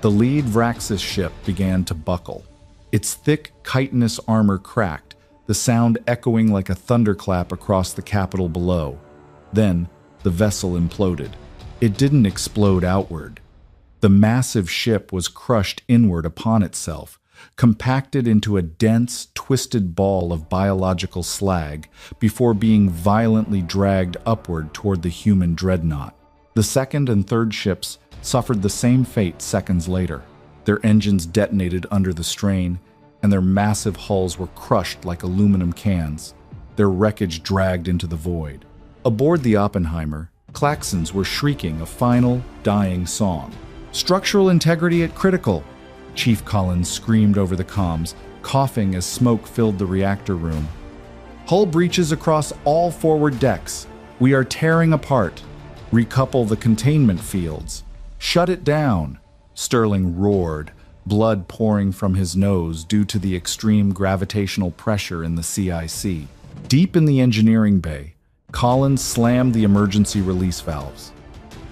The lead Vraxis ship began to buckle. Its thick, chitinous armor cracked, the sound echoing like a thunderclap across the capital below. Then, the vessel imploded. It didn't explode outward. The massive ship was crushed inward upon itself, compacted into a dense, twisted ball of biological slag before being violently dragged upward toward the human dreadnought. The second and third ships suffered the same fate seconds later. Their engines detonated under the strain, and their massive hulls were crushed like aluminum cans, their wreckage dragged into the void. Aboard the Oppenheimer, klaxons were shrieking a final, dying song. "Structural integrity at critical," Chief Collins screamed over the comms, coughing as smoke filled the reactor room. "Hull breaches across all forward decks. We are tearing apart. Recouple the containment fields. Shut it down," Sterling roared, blood pouring from his nose due to the extreme gravitational pressure in the CIC. Deep in the engineering bay, Collins slammed the emergency release valves.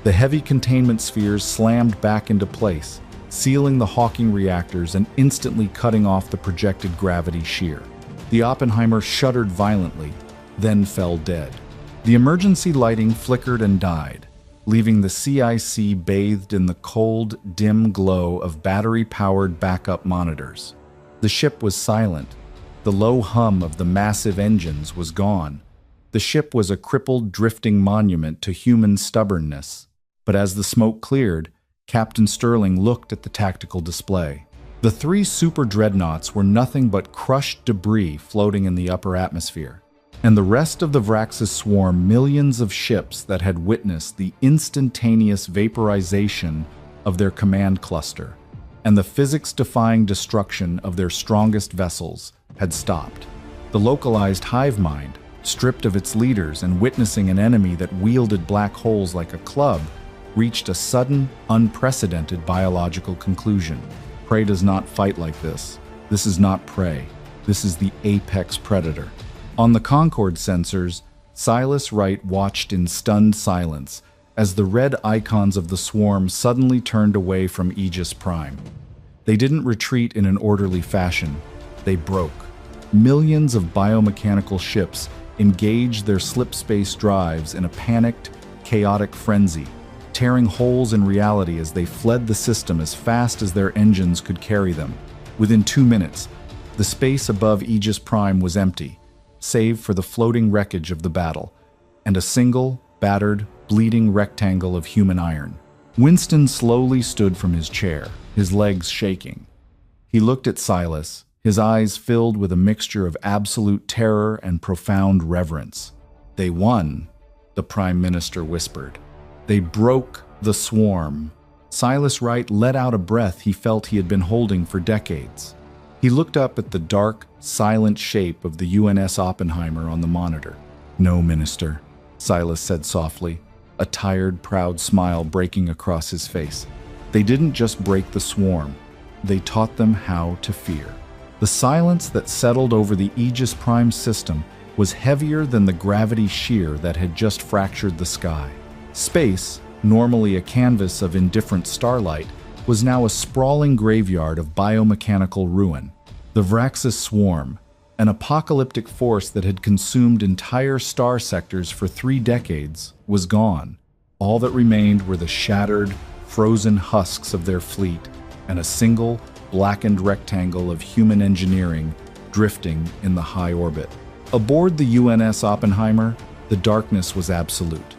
The heavy containment spheres slammed back into place, sealing the Hawking reactors and instantly cutting off the projected gravity shear. The Oppenheimer shuddered violently, then fell dead. The emergency lighting flickered and died, leaving the CIC bathed in the cold, dim glow of battery-powered backup monitors. The ship was silent. The low hum of the massive engines was gone. The ship was a crippled, drifting monument to human stubbornness. But as the smoke cleared, Captain Sterling looked at the tactical display. The three super dreadnoughts were nothing but crushed debris floating in the upper atmosphere, and the rest of the Vraxis swarm millions of ships that had witnessed the instantaneous vaporization of their command cluster, and the physics-defying destruction of their strongest vessels, had stopped. The localized hive mind, stripped of its leaders and witnessing an enemy that wielded black holes like a club, reached a sudden, unprecedented biological conclusion. Prey does not fight like this. This is not prey. This is the apex predator. On the Concorde sensors, Silas Wright watched in stunned silence as the red icons of the swarm suddenly turned away from Aegis Prime. They didn't retreat in an orderly fashion. They broke. Millions of biomechanical ships engaged their slipspace drives in a panicked, chaotic frenzy. tearing holes in reality as they fled the system as fast as their engines could carry them. Within 2 minutes, the space above Aegis Prime was empty, save for the floating wreckage of the battle, and a single, battered, bleeding rectangle of human iron. Winston slowly stood from his chair, his legs shaking. He looked at Silas, his eyes filled with a mixture of absolute terror and profound reverence. "They won," the Prime Minister whispered. "They broke the swarm." Silas Wright let out a breath he felt he had been holding for decades. He looked up at the dark, silent shape of the UNS Oppenheimer on the monitor. "No, Minister," Silas said softly, a tired, proud smile breaking across his face. "They didn't just break the swarm. They taught them how to fear." The silence that settled over the Aegis Prime system was heavier than the gravity shear that had just fractured the sky. Space, normally a canvas of indifferent starlight, was now a sprawling graveyard of biomechanical ruin. The Vraxis swarm, an apocalyptic force that had consumed entire star sectors for 3 decades, was gone. All that remained were the shattered, frozen husks of their fleet and a single, blackened rectangle of human engineering drifting in the high orbit. Aboard the UNS Oppenheimer, the darkness was absolute.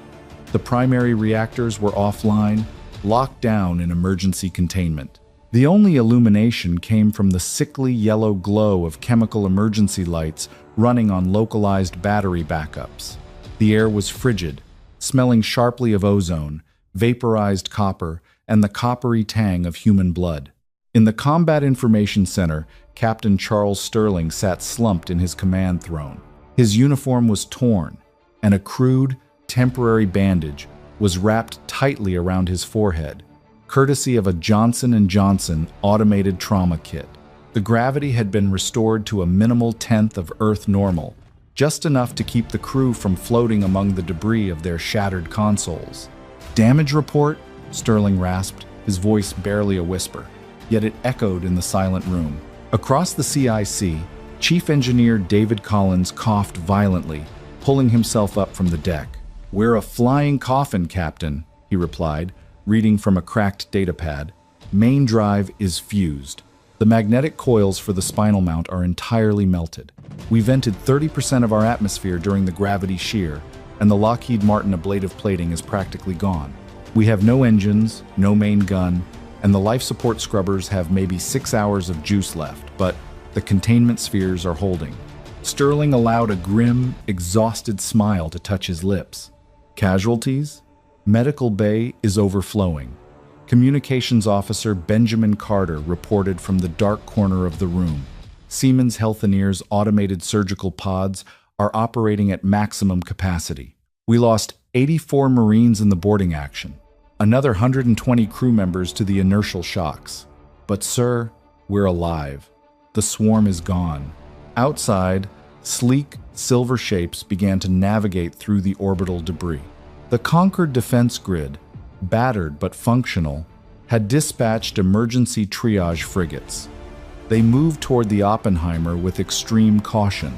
The primary reactors were offline, locked down in emergency containment. The only illumination came from the sickly yellow glow of chemical emergency lights running on localized battery backups. The air was frigid, smelling sharply of ozone, vaporized copper, and the coppery tang of human blood. In the Combat Information Center, Captain Charles Sterling sat slumped in his command throne. His uniform was torn, and a crude, temporary bandage was wrapped tightly around his forehead, courtesy of a Johnson & Johnson automated trauma kit. The gravity had been restored to a minimal tenth of Earth normal, just enough to keep the crew from floating among the debris of their shattered consoles. "Damage report?" Sterling rasped, his voice barely a whisper, yet it echoed in the silent room. Across the CIC, Chief Engineer David Collins coughed violently, pulling himself up from the deck. "We're a flying coffin, Captain," he replied, reading from a cracked datapad. "Main drive is fused. The magnetic coils for the spinal mount are entirely melted. We vented 30% of our atmosphere during the gravity shear, and the Lockheed Martin ablative plating is practically gone. We have no engines, no main gun, and the life support scrubbers have maybe 6 hours of juice left, but the containment spheres are holding." Sterling allowed a grim, exhausted smile to touch his lips. "Casualties? Medical bay is overflowing." Communications Officer Benjamin Carter reported from the dark corner of the room. "Siemens Healthineers automated surgical pods are operating at maximum capacity. We lost 84 Marines in the boarding action, another 120 crew members to the inertial shocks. But sir, we're alive. The swarm is gone." Outside, sleek, silver shapes began to navigate through the orbital debris. The Concord defense grid, battered but functional, had dispatched emergency triage frigates. They moved toward the Oppenheimer with extreme caution,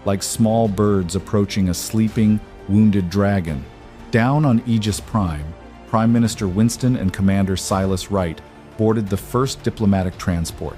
like small birds approaching a sleeping, wounded dragon. Down on Aegis Prime, Prime Minister Winston and Commander Silas Wright boarded the first diplomatic transport.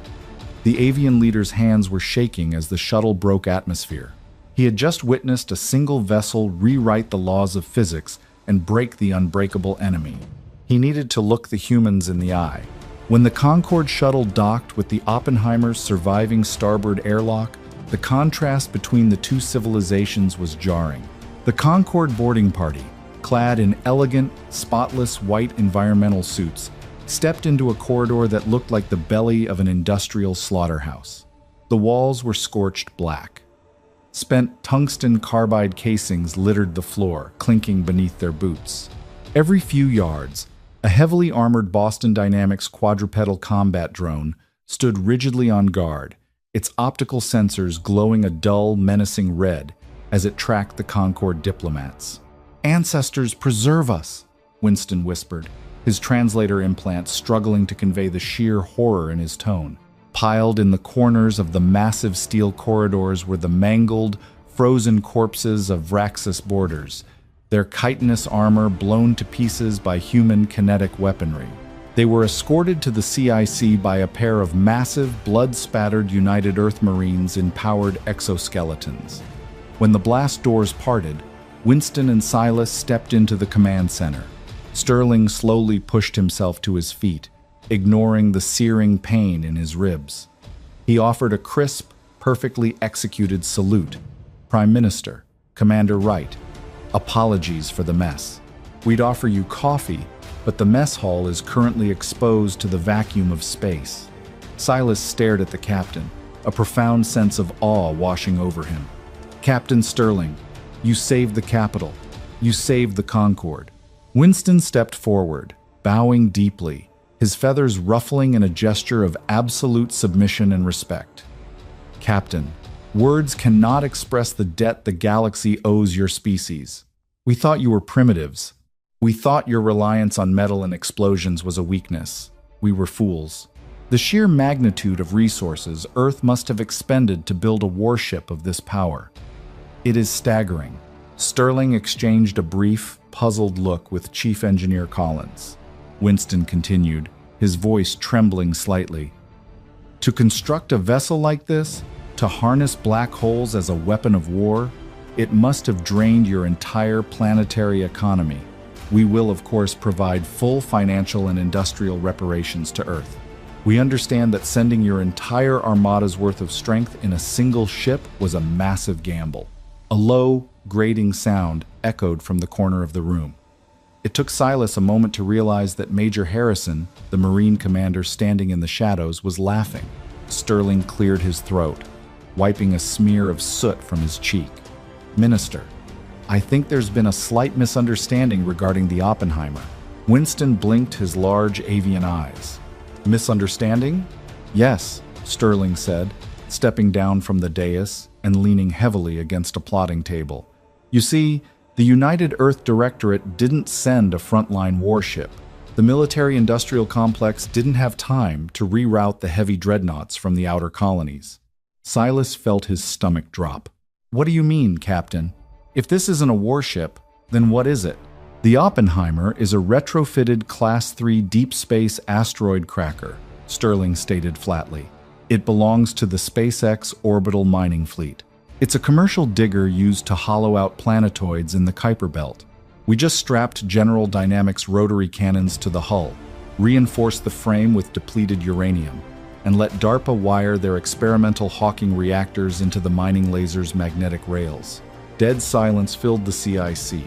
The avian leader's hands were shaking as the shuttle broke atmosphere. He had just witnessed a single vessel rewrite the laws of physics and break the unbreakable enemy. He needed to look the humans in the eye. When the Concorde shuttle docked with the Oppenheimer's surviving starboard airlock, the contrast between the two civilizations was jarring. The Concorde boarding party, clad in elegant, spotless white environmental suits, stepped into a corridor that looked like the belly of an industrial slaughterhouse. The walls were scorched black. Spent tungsten carbide casings littered the floor, clinking beneath their boots. Every few yards, a heavily armored Boston Dynamics quadrupedal combat drone stood rigidly on guard, its optical sensors glowing a dull, menacing red as it tracked the Concorde diplomats. "Ancestors, preserve us," Winston whispered, his translator implant struggling to convey the sheer horror in his tone. Piled in the corners of the massive steel corridors were the mangled, frozen corpses of Vraxis boarders, their chitinous armor blown to pieces by human kinetic weaponry. They were escorted to the CIC by a pair of massive, blood-spattered United Earth Marines in powered exoskeletons. When the blast doors parted, Winston and Silas stepped into the command center. Sterling slowly pushed himself to his feet, ignoring the searing pain in his ribs. He offered a crisp, perfectly executed salute. "Prime Minister, Commander Wright, apologies for the mess. We'd offer you coffee, but the mess hall is currently exposed to the vacuum of space." Silas stared at the captain, a profound sense of awe washing over him. "Captain Sterling, you saved the capital. You saved the Concorde." Winston stepped forward, bowing deeply, his feathers ruffling in a gesture of absolute submission and respect. "Captain, words cannot express the debt the galaxy owes your species. We thought you were primitives. We thought your reliance on metal and explosions was a weakness. We were fools. The sheer magnitude of resources Earth must have expended to build a warship of this power. It is staggering." Sterling exchanged a brief, puzzled look with Chief Engineer Collins. Winston continued, his voice trembling slightly. "To construct a vessel like this, to harness black holes as a weapon of war, it must have drained your entire planetary economy. We will, of course, provide full financial and industrial reparations to Earth. We understand that sending your entire armada's worth of strength in a single ship was a massive gamble." A low, grating sound echoed from the corner of the room. It took Silas a moment to realize that Major Harrison, the Marine commander standing in the shadows, was laughing. Sterling cleared his throat, wiping a smear of soot from his cheek. "Minister, I think there's been a slight misunderstanding regarding the Oppenheimer." Winston blinked his large avian eyes. "Misunderstanding?" "Yes," Sterling said, stepping down from the dais and leaning heavily against a plotting table. "You see, the United Earth Directorate didn't send a frontline warship. The military-industrial complex didn't have time to reroute the heavy dreadnoughts from the outer colonies." Silas felt his stomach drop. "What do you mean, Captain? If this isn't a warship, then what is it?" "The Oppenheimer is a retrofitted Class 3 deep space asteroid cracker," Sterling stated flatly. "It belongs to the SpaceX orbital mining fleet. It's a commercial digger used to hollow out planetoids in the Kuiper Belt. We just strapped General Dynamics rotary cannons to the hull, reinforced the frame with depleted uranium, and let DARPA wire their experimental Hawking reactors into the mining laser's magnetic rails." Dead silence filled the CIC.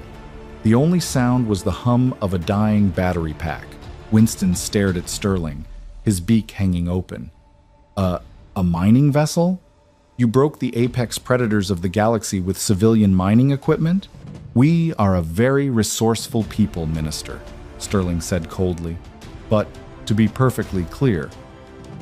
The only sound was the hum of a dying battery pack. Winston stared at Sterling, his beak hanging open. A mining vessel? You broke the apex predators of the galaxy with civilian mining equipment? "We are a very resourceful people, Minister," Sterling said coldly. "But, to be perfectly clear,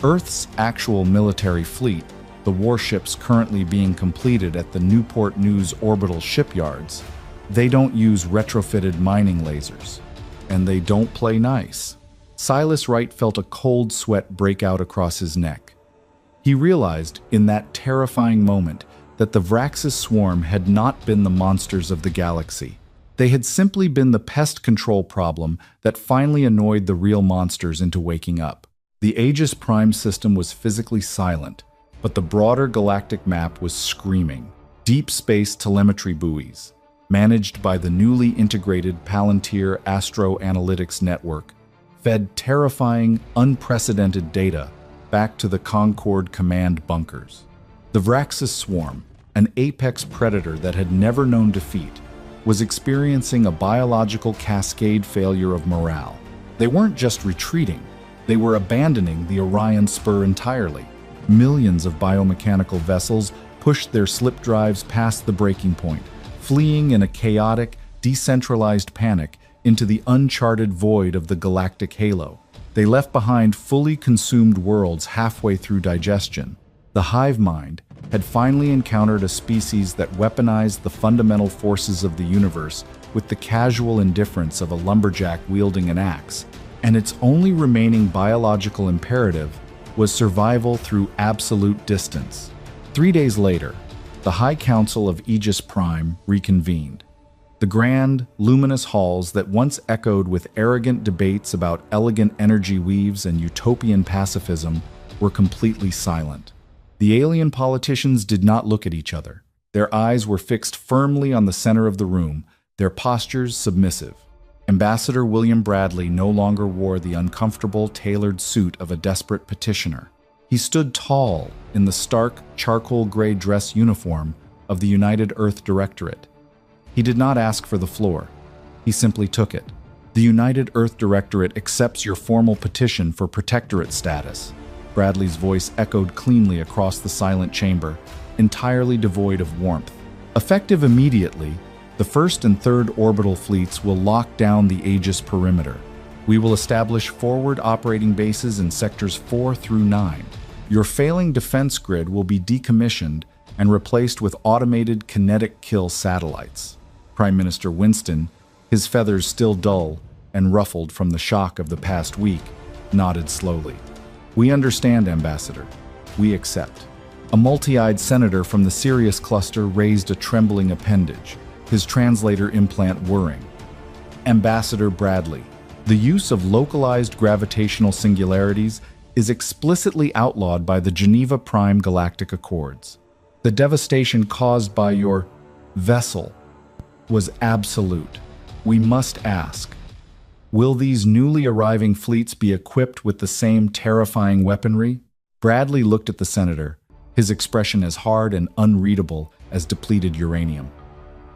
Earth's actual military fleet, the warships currently being completed at the Newport News orbital shipyards, they don't use retrofitted mining lasers. And they don't play nice." Silas Wright felt a cold sweat break out across his neck. He realized, in that terrifying moment, that the Vraxis swarm had not been the monsters of the galaxy. They had simply been the pest control problem that finally annoyed the real monsters into waking up. The Aegis Prime system was physically silent, but the broader galactic map was screaming. Deep space telemetry buoys, managed by the newly integrated Palantir Astro Analytics Network, fed terrifying, unprecedented data back to the Concorde command bunkers. The Vraxis swarm, an apex predator that had never known defeat, was experiencing a biological cascade failure of morale. They weren't just retreating, they were abandoning the Orion Spur entirely. Millions of biomechanical vessels pushed their slip drives past the breaking point, fleeing in a chaotic, decentralized panic into the uncharted void of the galactic halo. They left behind fully consumed worlds halfway through digestion. The hive mind had finally encountered a species that weaponized the fundamental forces of the universe with the casual indifference of a lumberjack wielding an axe, and its only remaining biological imperative was survival through absolute distance. 3 days later, the High Council of Aegis Prime reconvened. The grand, luminous halls that once echoed with arrogant debates about elegant energy weaves and utopian pacifism were completely silent. The alien politicians did not look at each other. Their eyes were fixed firmly on the center of the room, their postures submissive. Ambassador William Bradley no longer wore the uncomfortable, tailored suit of a desperate petitioner. He stood tall in the stark, charcoal gray dress uniform of the United Earth Directorate. He did not ask for the floor. He simply took it. The United Earth Directorate accepts your formal petition for protectorate status. Bradley's voice echoed cleanly across the silent chamber, entirely devoid of warmth. Effective immediately, the first and third orbital fleets will lock down the Aegis perimeter. We will establish forward operating bases in sectors 4 through 9. Your failing defense grid will be decommissioned and replaced with automated kinetic kill satellites. Prime Minister Winston, his feathers still dull and ruffled from the shock of the past week, nodded slowly. We understand, Ambassador. We accept. A multi-eyed senator from the Sirius cluster raised a trembling appendage, his translator implant whirring. Ambassador Bradley, the use of localized gravitational singularities is explicitly outlawed by the Geneva Prime Galactic Accords. The devastation caused by your vessel was absolute. We must ask, will these newly arriving fleets be equipped with the same terrifying weaponry? Bradley looked at the senator, his expression as hard and unreadable as depleted uranium.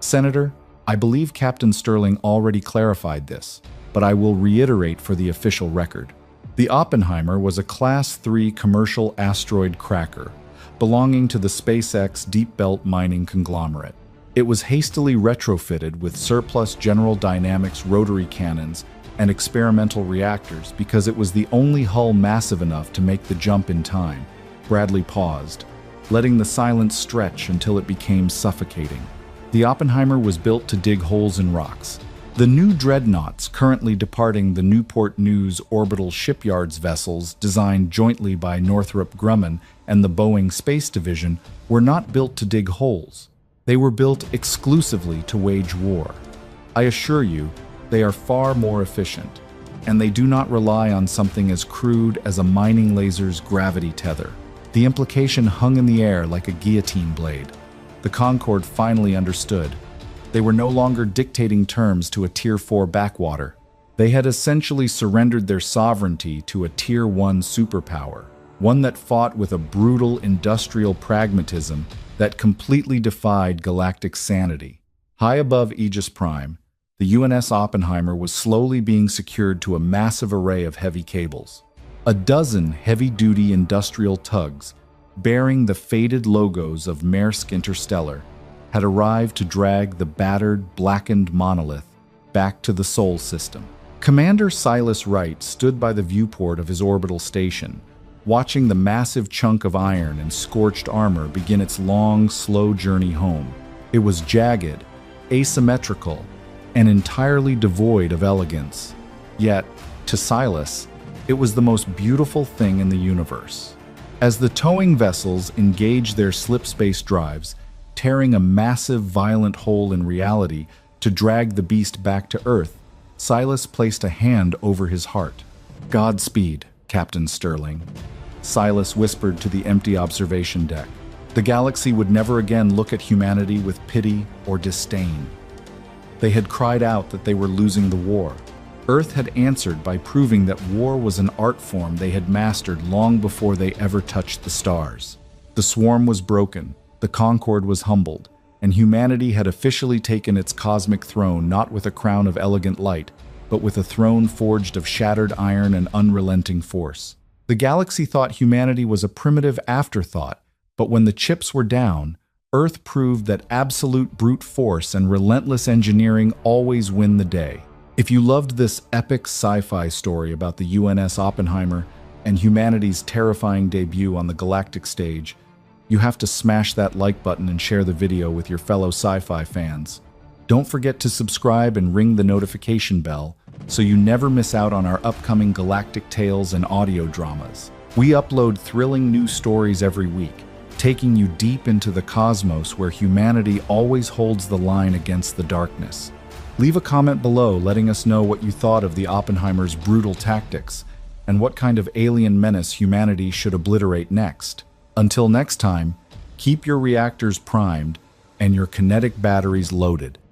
Senator, I believe Captain Sterling already clarified this, but I will reiterate for the official record. The Oppenheimer was a Class 3 commercial asteroid cracker belonging to the SpaceX Deep Belt mining conglomerate. It was hastily retrofitted with surplus General Dynamics rotary cannons and experimental reactors because it was the only hull massive enough to make the jump in time. Bradley paused, letting the silence stretch until it became suffocating. The Oppenheimer was built to dig holes in rocks. The new dreadnoughts currently departing the Newport News Orbital Shipyards vessels designed jointly by Northrop Grumman and the Boeing Space Division were not built to dig holes. They were built exclusively to wage war. I assure you, they are far more efficient, and they do not rely on something as crude as a mining laser's gravity tether. The implication hung in the air like a guillotine blade. The Concorde finally understood. They were no longer dictating terms to a Tier 4 backwater. They had essentially surrendered their sovereignty to a Tier 1 superpower, one that fought with a brutal industrial pragmatism that completely defied galactic sanity. High above Aegis Prime, the UNS Oppenheimer was slowly being secured to a massive array of heavy cables. A dozen heavy-duty industrial tugs, bearing the faded logos of Maersk Interstellar, had arrived to drag the battered, blackened monolith back to the Sol system. Commander Silas Wright stood by the viewport of his orbital station, watching the massive chunk of iron and scorched armor begin its long, slow journey home. It was jagged, asymmetrical, and entirely devoid of elegance. Yet, to Silas, it was the most beautiful thing in the universe. As the towing vessels engaged their slipspace drives, tearing a massive, violent hole in reality to drag the beast back to Earth, Silas placed a hand over his heart. "Godspeed, Captain Sterling," Silas whispered to the empty observation deck. The galaxy would never again look at humanity with pity or disdain. They had cried out that they were losing the war. Earth had answered by proving that war was an art form they had mastered long before they ever touched the stars. The swarm was broken, the Concorde was humbled, and humanity had officially taken its cosmic throne not with a crown of elegant light, but with a throne forged of shattered iron and unrelenting force. The galaxy thought humanity was a primitive afterthought, but when the chips were down, Earth proved that absolute brute force and relentless engineering always win the day. If you loved this epic sci-fi story about the UNS Oppenheimer and humanity's terrifying debut on the galactic stage, you have to smash that like button and share the video with your fellow sci-fi fans. Don't forget to subscribe and ring the notification bell so you never miss out on our upcoming galactic tales and audio dramas. We upload thrilling new stories every week, taking you deep into the cosmos where humanity always holds the line against the darkness. Leave a comment below letting us know what you thought of the Oppenheimer's brutal tactics and what kind of alien menace humanity should obliterate next. Until next time, keep your reactors primed and your kinetic batteries loaded.